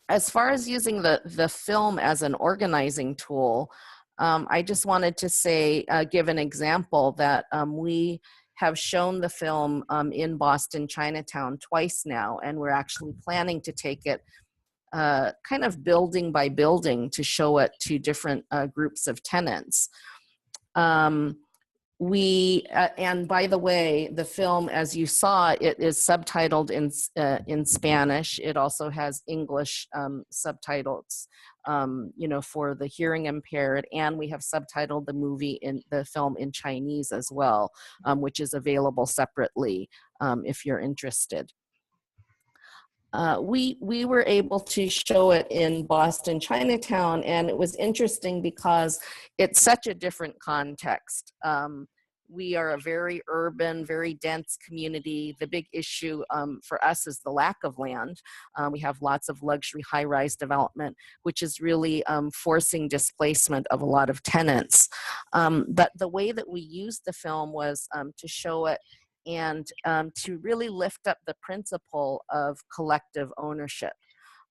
As far as using the film as an organizing tool, I just wanted to say, give an example that we have shown the film in Boston Chinatown twice now, and we're actually planning to take it kind of building by building to show it to different groups of tenants. And by the way, the film, as you saw, it is subtitled in Spanish. It also has English subtitles, you know, for the hearing impaired, and we have subtitled the film in Chinese as well, which is available separately if you're interested. We were able to show it in Boston Chinatown, and it was interesting because it's such a different context. We are a very urban, very dense community. The big issue for us is the lack of land. We have lots of luxury high-rise development, which is really forcing displacement of a lot of tenants. But the way that we used the film was to show it and to really lift up the principle of collective ownership.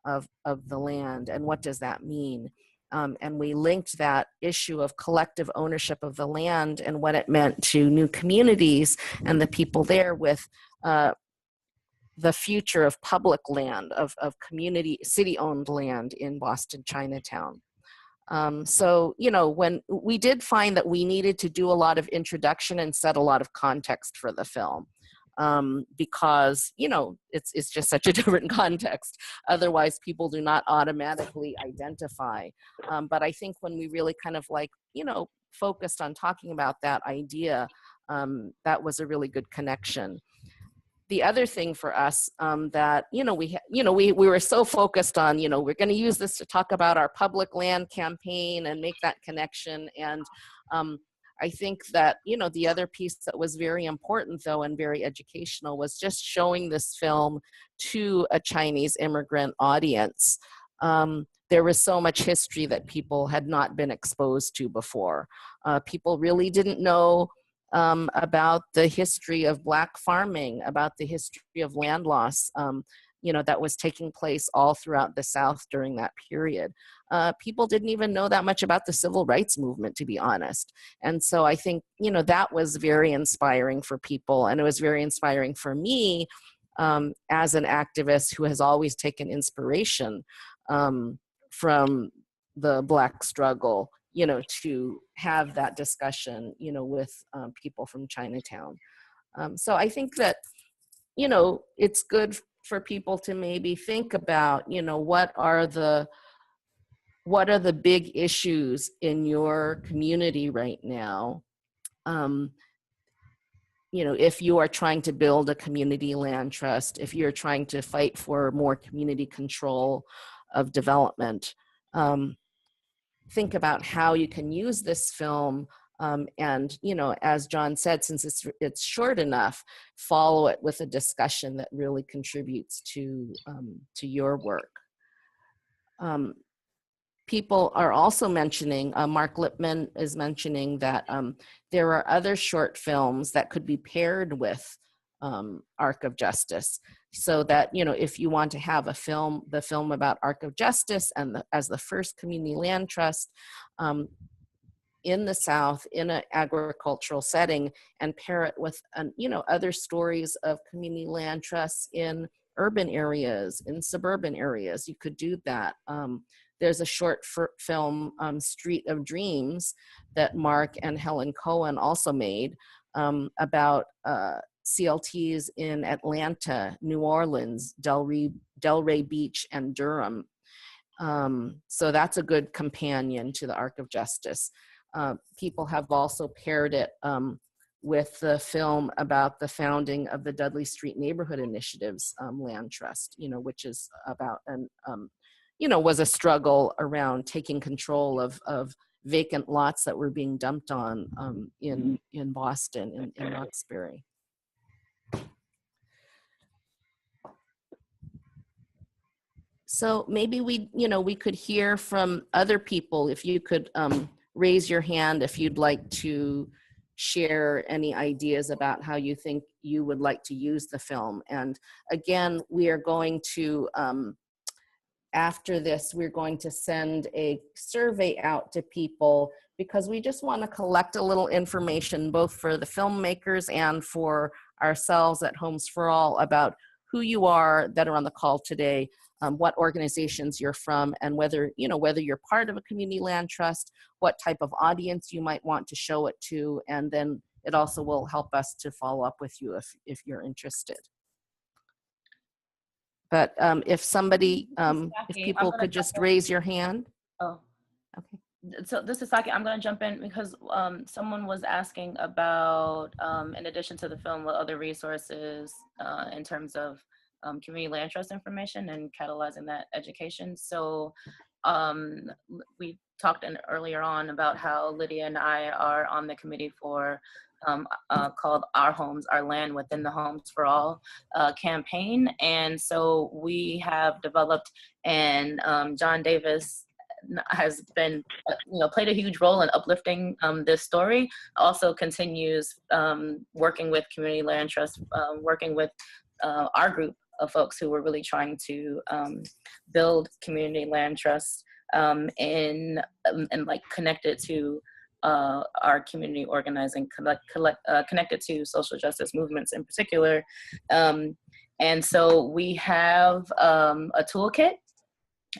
of the land, and what does that mean? And we linked that issue of collective ownership of the land and what it meant to new communities and the people there with the future of public land, of community, city-owned land in Boston Chinatown. So, you know, when we did find that we needed to do a lot of introduction and set a lot of context for the film. Because, you know, it's just such a different context. Otherwise, people do not automatically identify. But I think when we really kind of like, you know, focused on talking about that idea, that was a really good connection. The other thing for us that, you know, we were so focused on, you know, we're going to use this to talk about our public land campaign and make that connection. And I think that, you know, the other piece that was very important, though, and very educational was just showing this film to a Chinese immigrant audience. There was so much history that people had not been exposed to before. People really didn't know about the history of Black farming, about the history of land loss, you know, that was taking place all throughout the South during that period. People didn't even know that much about the civil rights movement, to be honest. And so I think, you know, that was very inspiring for people. And it was very inspiring for me as an activist who has always taken inspiration from the Black struggle, you know, to have that discussion, you know, with people from Chinatown. So I think that, you know, it's good for people to maybe think about, you know, what are the big issues in your community right now? You know, if you are trying to build a community land trust, if you're trying to fight for more community control of development, think about how you can use this film. And, you know, as John said, since it's short enough, follow it with a discussion that really contributes to your work. People are also mentioning, Mark Lipman is mentioning that there are other short films that could be paired with Arc of Justice. So that, you know, if you want to have the film about Arc of Justice and as the first community land trust, in the South, in an agricultural setting, and pair it with, you know, other stories of community land trusts in urban areas, in suburban areas. You could do that. There's a short film, Street of Dreams, that Mark and Helen Cohen also made about CLTs in Atlanta, New Orleans, Delray Beach, and Durham. So that's a good companion to the Arc of Justice. People have also paired it with the film about the founding of the Dudley Street Neighborhood Initiatives Land Trust, you know, which is about, you know, was a struggle around taking control of vacant lots that were being dumped on in Boston, in Roxbury. So maybe we could hear from other people. If you could raise your hand if you'd like to share any ideas about how you think you would like to use the film. And again, we are going to, after this, we're going to send a survey out to people because we just want to collect a little information both for the filmmakers and for ourselves at Homes for All about who you are that are on the call today, what organizations you're from, and whether you're part of a community land trust, what type of audience you might want to show it to, and then it also will help us to follow up with you if you're interested. But if somebody, if people could just raise your hand. Oh. Okay. So this is Saki. I'm going to jump in because someone was asking about, in addition to the film, what other resources in terms of community land trust information and catalyzing that education. So we talked earlier on about how Lydia and I are on the committee for called Our Homes, Our Land Within the Homes for All campaign. And so we have developed, and John Davis has been, played a huge role in uplifting this story, also continues working with Community Land Trust, working with our group, of folks who were really trying to build community land trusts and like connected to our community organizing, connected to social justice movements in particular. And so we have a toolkit,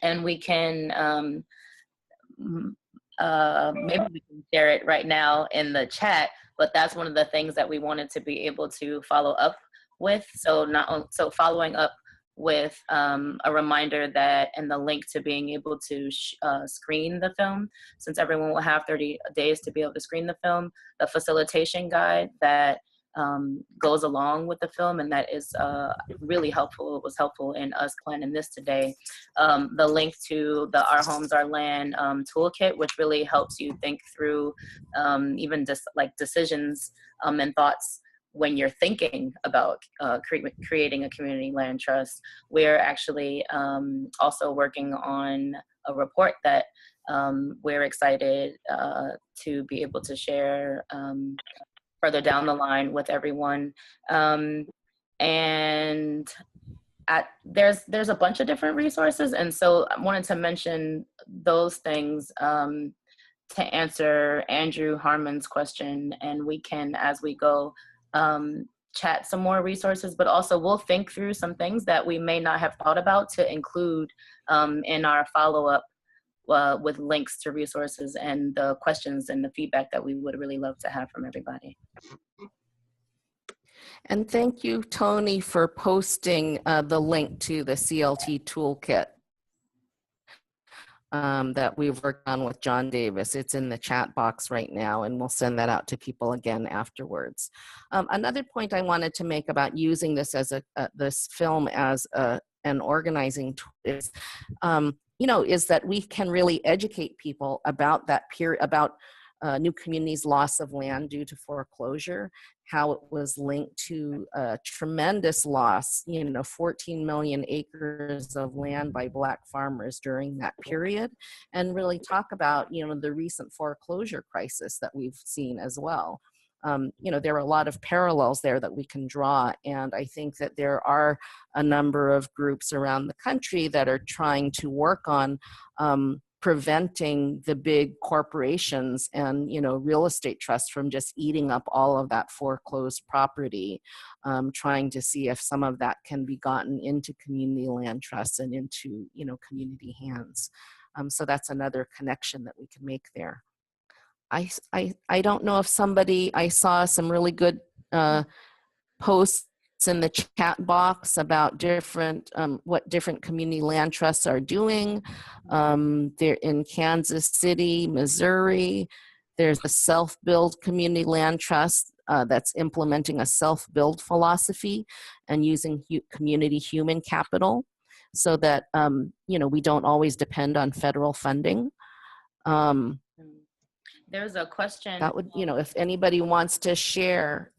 and we can maybe we can share it right now in the chat, but that's one of the things that we wanted to be able to follow up with. So following up with a reminder that, and the link to being able to screen the film, since everyone will have 30 days to be able to screen the film, the facilitation guide that goes along with the film, and that is really helpful. It was helpful in us planning this today. The link to the Our Homes, Our Land toolkit, which really helps you think through even just like decisions and thoughts when you're thinking about creating a community land trust. We're actually also working on a report that we're excited to be able to share further down the line with everyone. And there's a bunch of different resources. And so I wanted to mention those things to answer Andrew Harmon's question. And we can, as we go, chat some more resources, but also we'll think through some things that we may not have thought about to include in our follow-up with links to resources and the questions and the feedback that we would really love to have from everybody. And thank you, Tony, for posting the link to the CLT toolkit that we've worked on with John Davis. It's in the chat box right now, and we'll send that out to people again afterwards. Another point I wanted to make about using this as this film as an organizing tool is, is that we can really educate people about that period, about New Community's loss of land due to foreclosure, how it was linked to a tremendous loss, 14 million acres of land by Black farmers during that period, and really talk about, the recent foreclosure crisis that we've seen as well. There are a lot of parallels there that we can draw, and I think that there are a number of groups around the country that are trying to work on preventing the big corporations and real estate trusts from just eating up all of that foreclosed property, trying to see if some of that can be gotten into community land trusts and into community hands. So that's another connection that we can make there. I don't know if I saw some really good posts in the chat box about what different community land trusts are doing. They're in Kansas City, Missouri. There's a self-build community land trust that's implementing a self-build philosophy and using community human capital so that we don't always depend on federal funding. There's a question. That would, if anybody wants to share,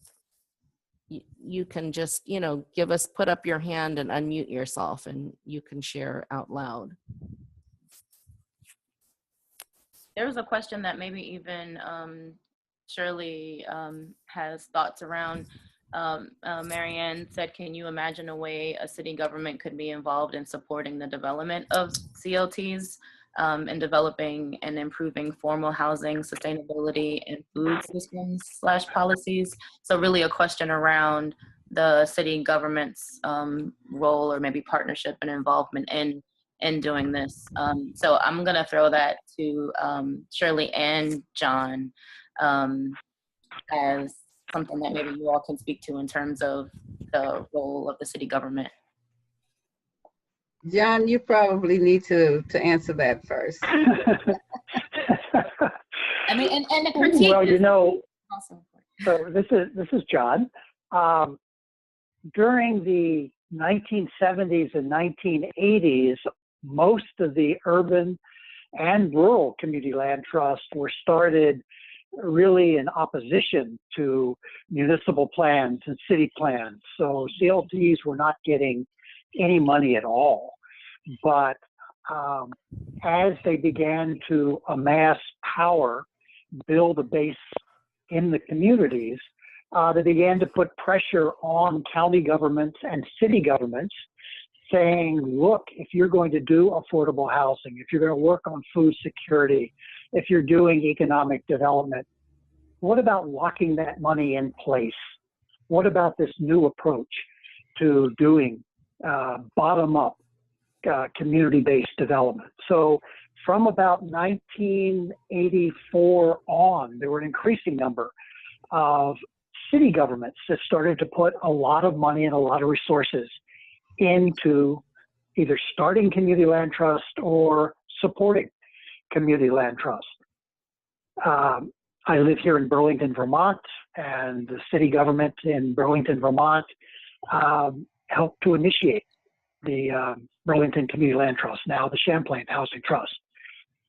you can just, put up your hand and unmute yourself and you can share out loud. There was a question that maybe even Shirley has thoughts around. Marianne said, can you imagine a way a city government could be involved in supporting the development of CLTs? And developing and improving formal housing, sustainability, and food systems / policies. So really a question around the city government's role or maybe partnership and involvement in doing this. So I'm gonna throw that to Shirley and John as something that maybe you all can speak to in terms of the role of the city government. John, you probably need to answer that first. I mean, and the critique. Well, so this is John. During the 1970s and 1980s, most of the urban and rural community land trusts were started really in opposition to municipal plans and city plans. So CLTs were not getting any money at all. But as they began to amass power, build a base in the communities, they began to put pressure on county governments and city governments, saying, look, if you're going to do affordable housing, if you're going to work on food security, if you're doing economic development, what about locking that money in place? What about this new approach to doing bottom-up community-based development? So from about 1984 on, there were an increasing number of city governments that started to put a lot of money and a lot of resources into either starting community land trust or supporting community land trust. I live here in Burlington, Vermont, and the city government in Burlington, Vermont helped to initiate the Burlington Community Land Trust, now the Champlain Housing Trust.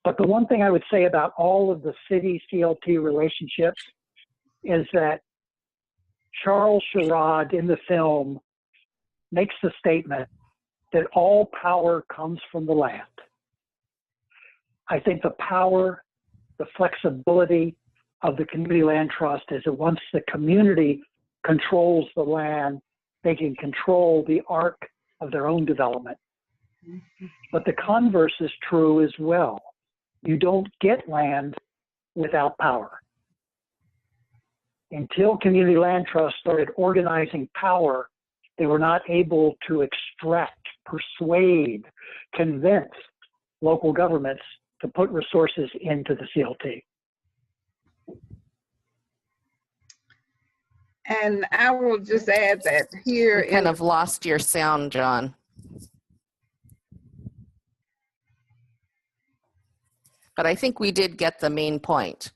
But the one thing I would say about all of the city CLT relationships is that Charles Sherrod in the film makes the statement that all power comes from the land. I think the power, the flexibility of the community land trust is that once the community controls the land, they can control the arc of their own development. But the converse is true as well. You don't get land without power. Until community land trusts started organizing power, they were not able to extract, persuade, convince local governments to put resources into the CLT. And I will just add that here You kind of lost your sound, John. But I think we did get the main point,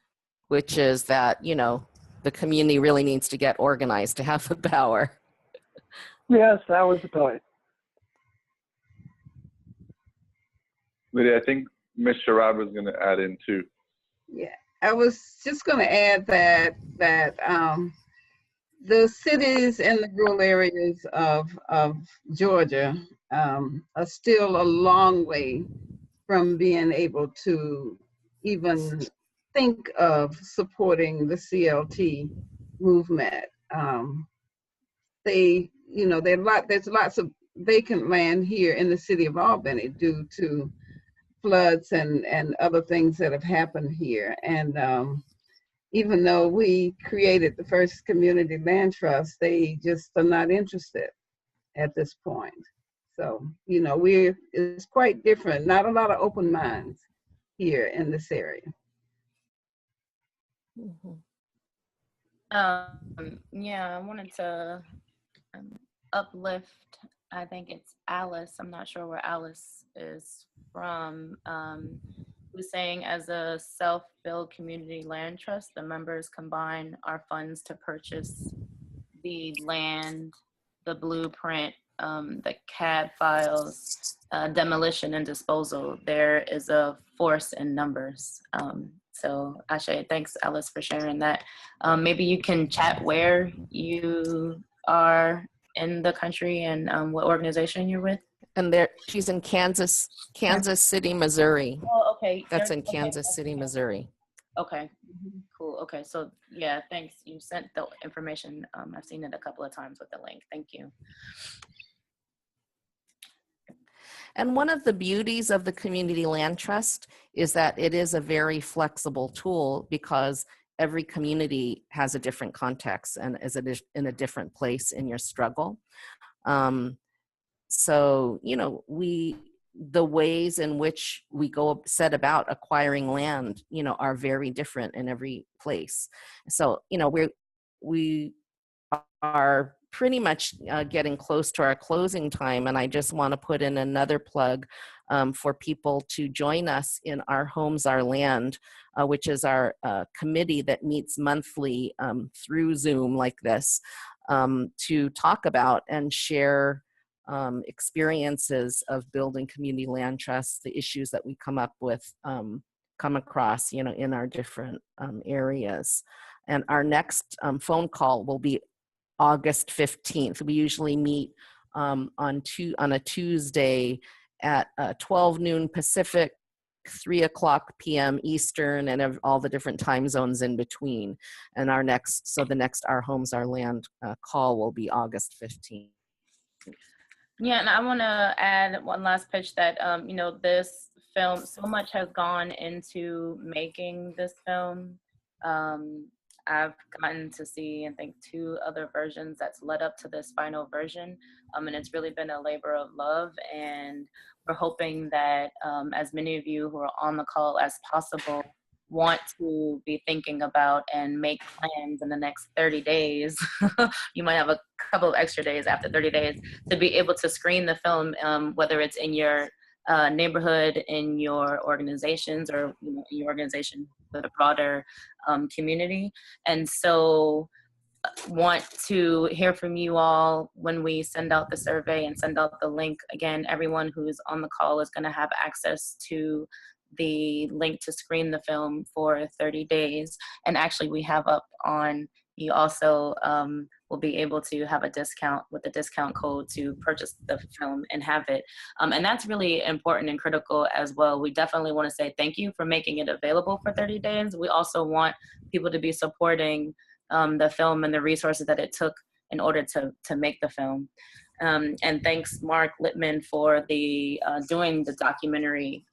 which is that, you know, the community really needs to get organized to have the power. Yes, that was the point. Lydia, I think Ms. Sherrod was going to add in too. Yeah, I was just going to add that the cities and the rural areas of Georgia are still a long way from being able to even think of supporting the CLT movement. There's lots of vacant land here in the city of Albany due to floods and other things that have happened here. And even though we created the first community land trust, they just are not interested at this point. So, you know, it's quite different. Not a lot of open minds here in this area. Mm-hmm. Yeah, I wanted to uplift, I think it's Alice, I'm not sure where Alice is from, who's saying as a self-build community land trust, the members combine our funds to purchase the land, the blueprint, the CAD files, demolition and disposal. There is a force in numbers. So Ashe, thanks Alice for sharing that. Maybe you can chat where you are in the country and what organization you're with. And she's in Kansas City, Missouri. Oh, okay. That's in Kansas City, Missouri. Okay, cool. Okay, so yeah, thanks. You sent the information. I've seen it a couple of times with the link. Thank you. And one of the beauties of the Community Land Trust is that it is a very flexible tool because every community has a different context and is in a different place in your struggle. So, you know, the ways in which we set about acquiring land, you know, are very different in every place. So, you know, we are pretty much getting close to our closing time, and I just want to put in another plug for people to join us in Our Homes, Our Land, which is our committee that meets monthly through Zoom like this to talk about and share experiences of building community land trusts, the issues that we come across, you know, in our different areas. And our next phone call will be August 15th. We usually meet on a Tuesday at 12 noon Pacific, 3:00 p.m. Eastern and all the different time zones in between. And our next Our Homes, Our Land call will be August 15th. Yeah, and I want to add one last pitch that, you know, this film, so much has gone into making this film. I've gotten to see, I think, 2 other versions that's led up to this final version. And it's really been a labor of love. And we're hoping that as many of you who are on the call as possible want to be thinking about and make plans in the next 30 days. You might have a couple of extra days after 30 days to be able to screen the film, whether it's in your neighborhood, in your organizations, or in your organization for the broader community. And so want to hear from you all when we send out the survey and send out the link. Again, everyone who's on the call is going to have access to the link to screen the film for 30 days. And actually we have up on, you also will be able to have a discount with the discount code to purchase the film and have it. And that's really important and critical as well. We definitely want to say thank you for making it available for 30 days. We also want people to be supporting the film and the resources that it took in order to make the film. And thanks, Mark Littman, for the doing the documentary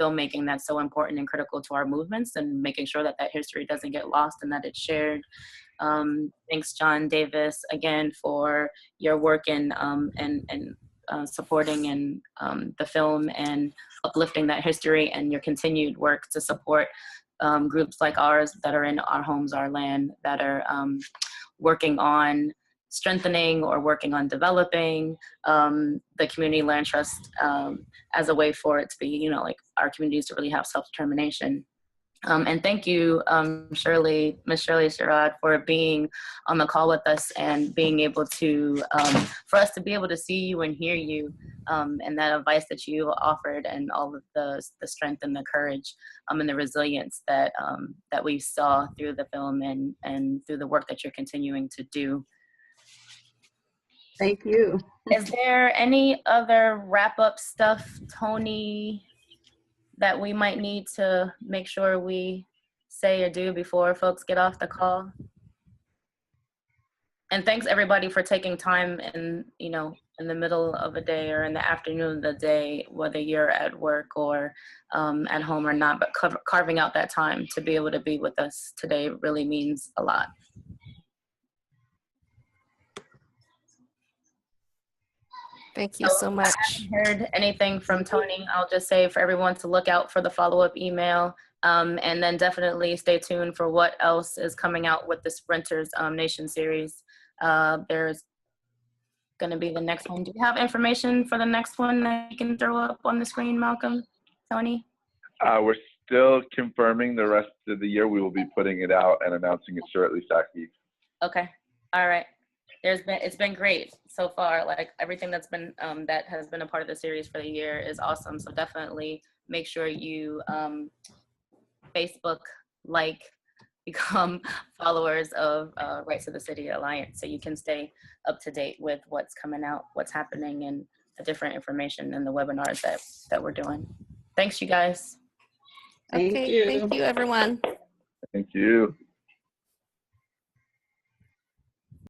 filmmaking that's so important and critical to our movements, and making sure that that history doesn't get lost and that it's shared. Thanks, John Davis, again, for your work in supporting and the film and uplifting that history, and your continued work to support groups like ours that are in Our Homes, Our Land, that are working on strengthening or working on developing the Community Land Trust as a way for it to be, you know, like our communities to really have self-determination. And thank you, Ms. Shirley Sherrod, for being on the call with us and being able to, for us to be able to see you and hear you, and that advice that you offered, and all of the strength and the courage and the resilience that that we saw through the film and through the work that you're continuing to do. Thank you. Is there any other wrap-up stuff, Tony, that we might need to make sure we say or do before folks get off the call? And thanks everybody for taking time in, you know, in the middle of a day or in the afternoon of the day, whether you're at work or at home or not, but carving out that time to be able to be with us today really means a lot. Thank you so much. I haven't heard anything from Tony. I'll just say for everyone to look out for the follow-up email, and then definitely stay tuned for what else is coming out with the Sprinters Nation series. There's going to be the next one. Do you have information for the next one that you can throw up on the screen, Malcolm, Tony? We're still confirming the rest of the year. We will be putting it out and announcing it shortly, Saki. Okay. All right. It's been great so far. Like everything that's been that has been a part of the series for the year is awesome. So definitely make sure you Facebook, become followers of Rights of the City Alliance, so you can stay up to date with what's coming out, what's happening, and the different information and the webinars that we're doing. Thanks, you guys. Okay, thank you, everyone. Thank you.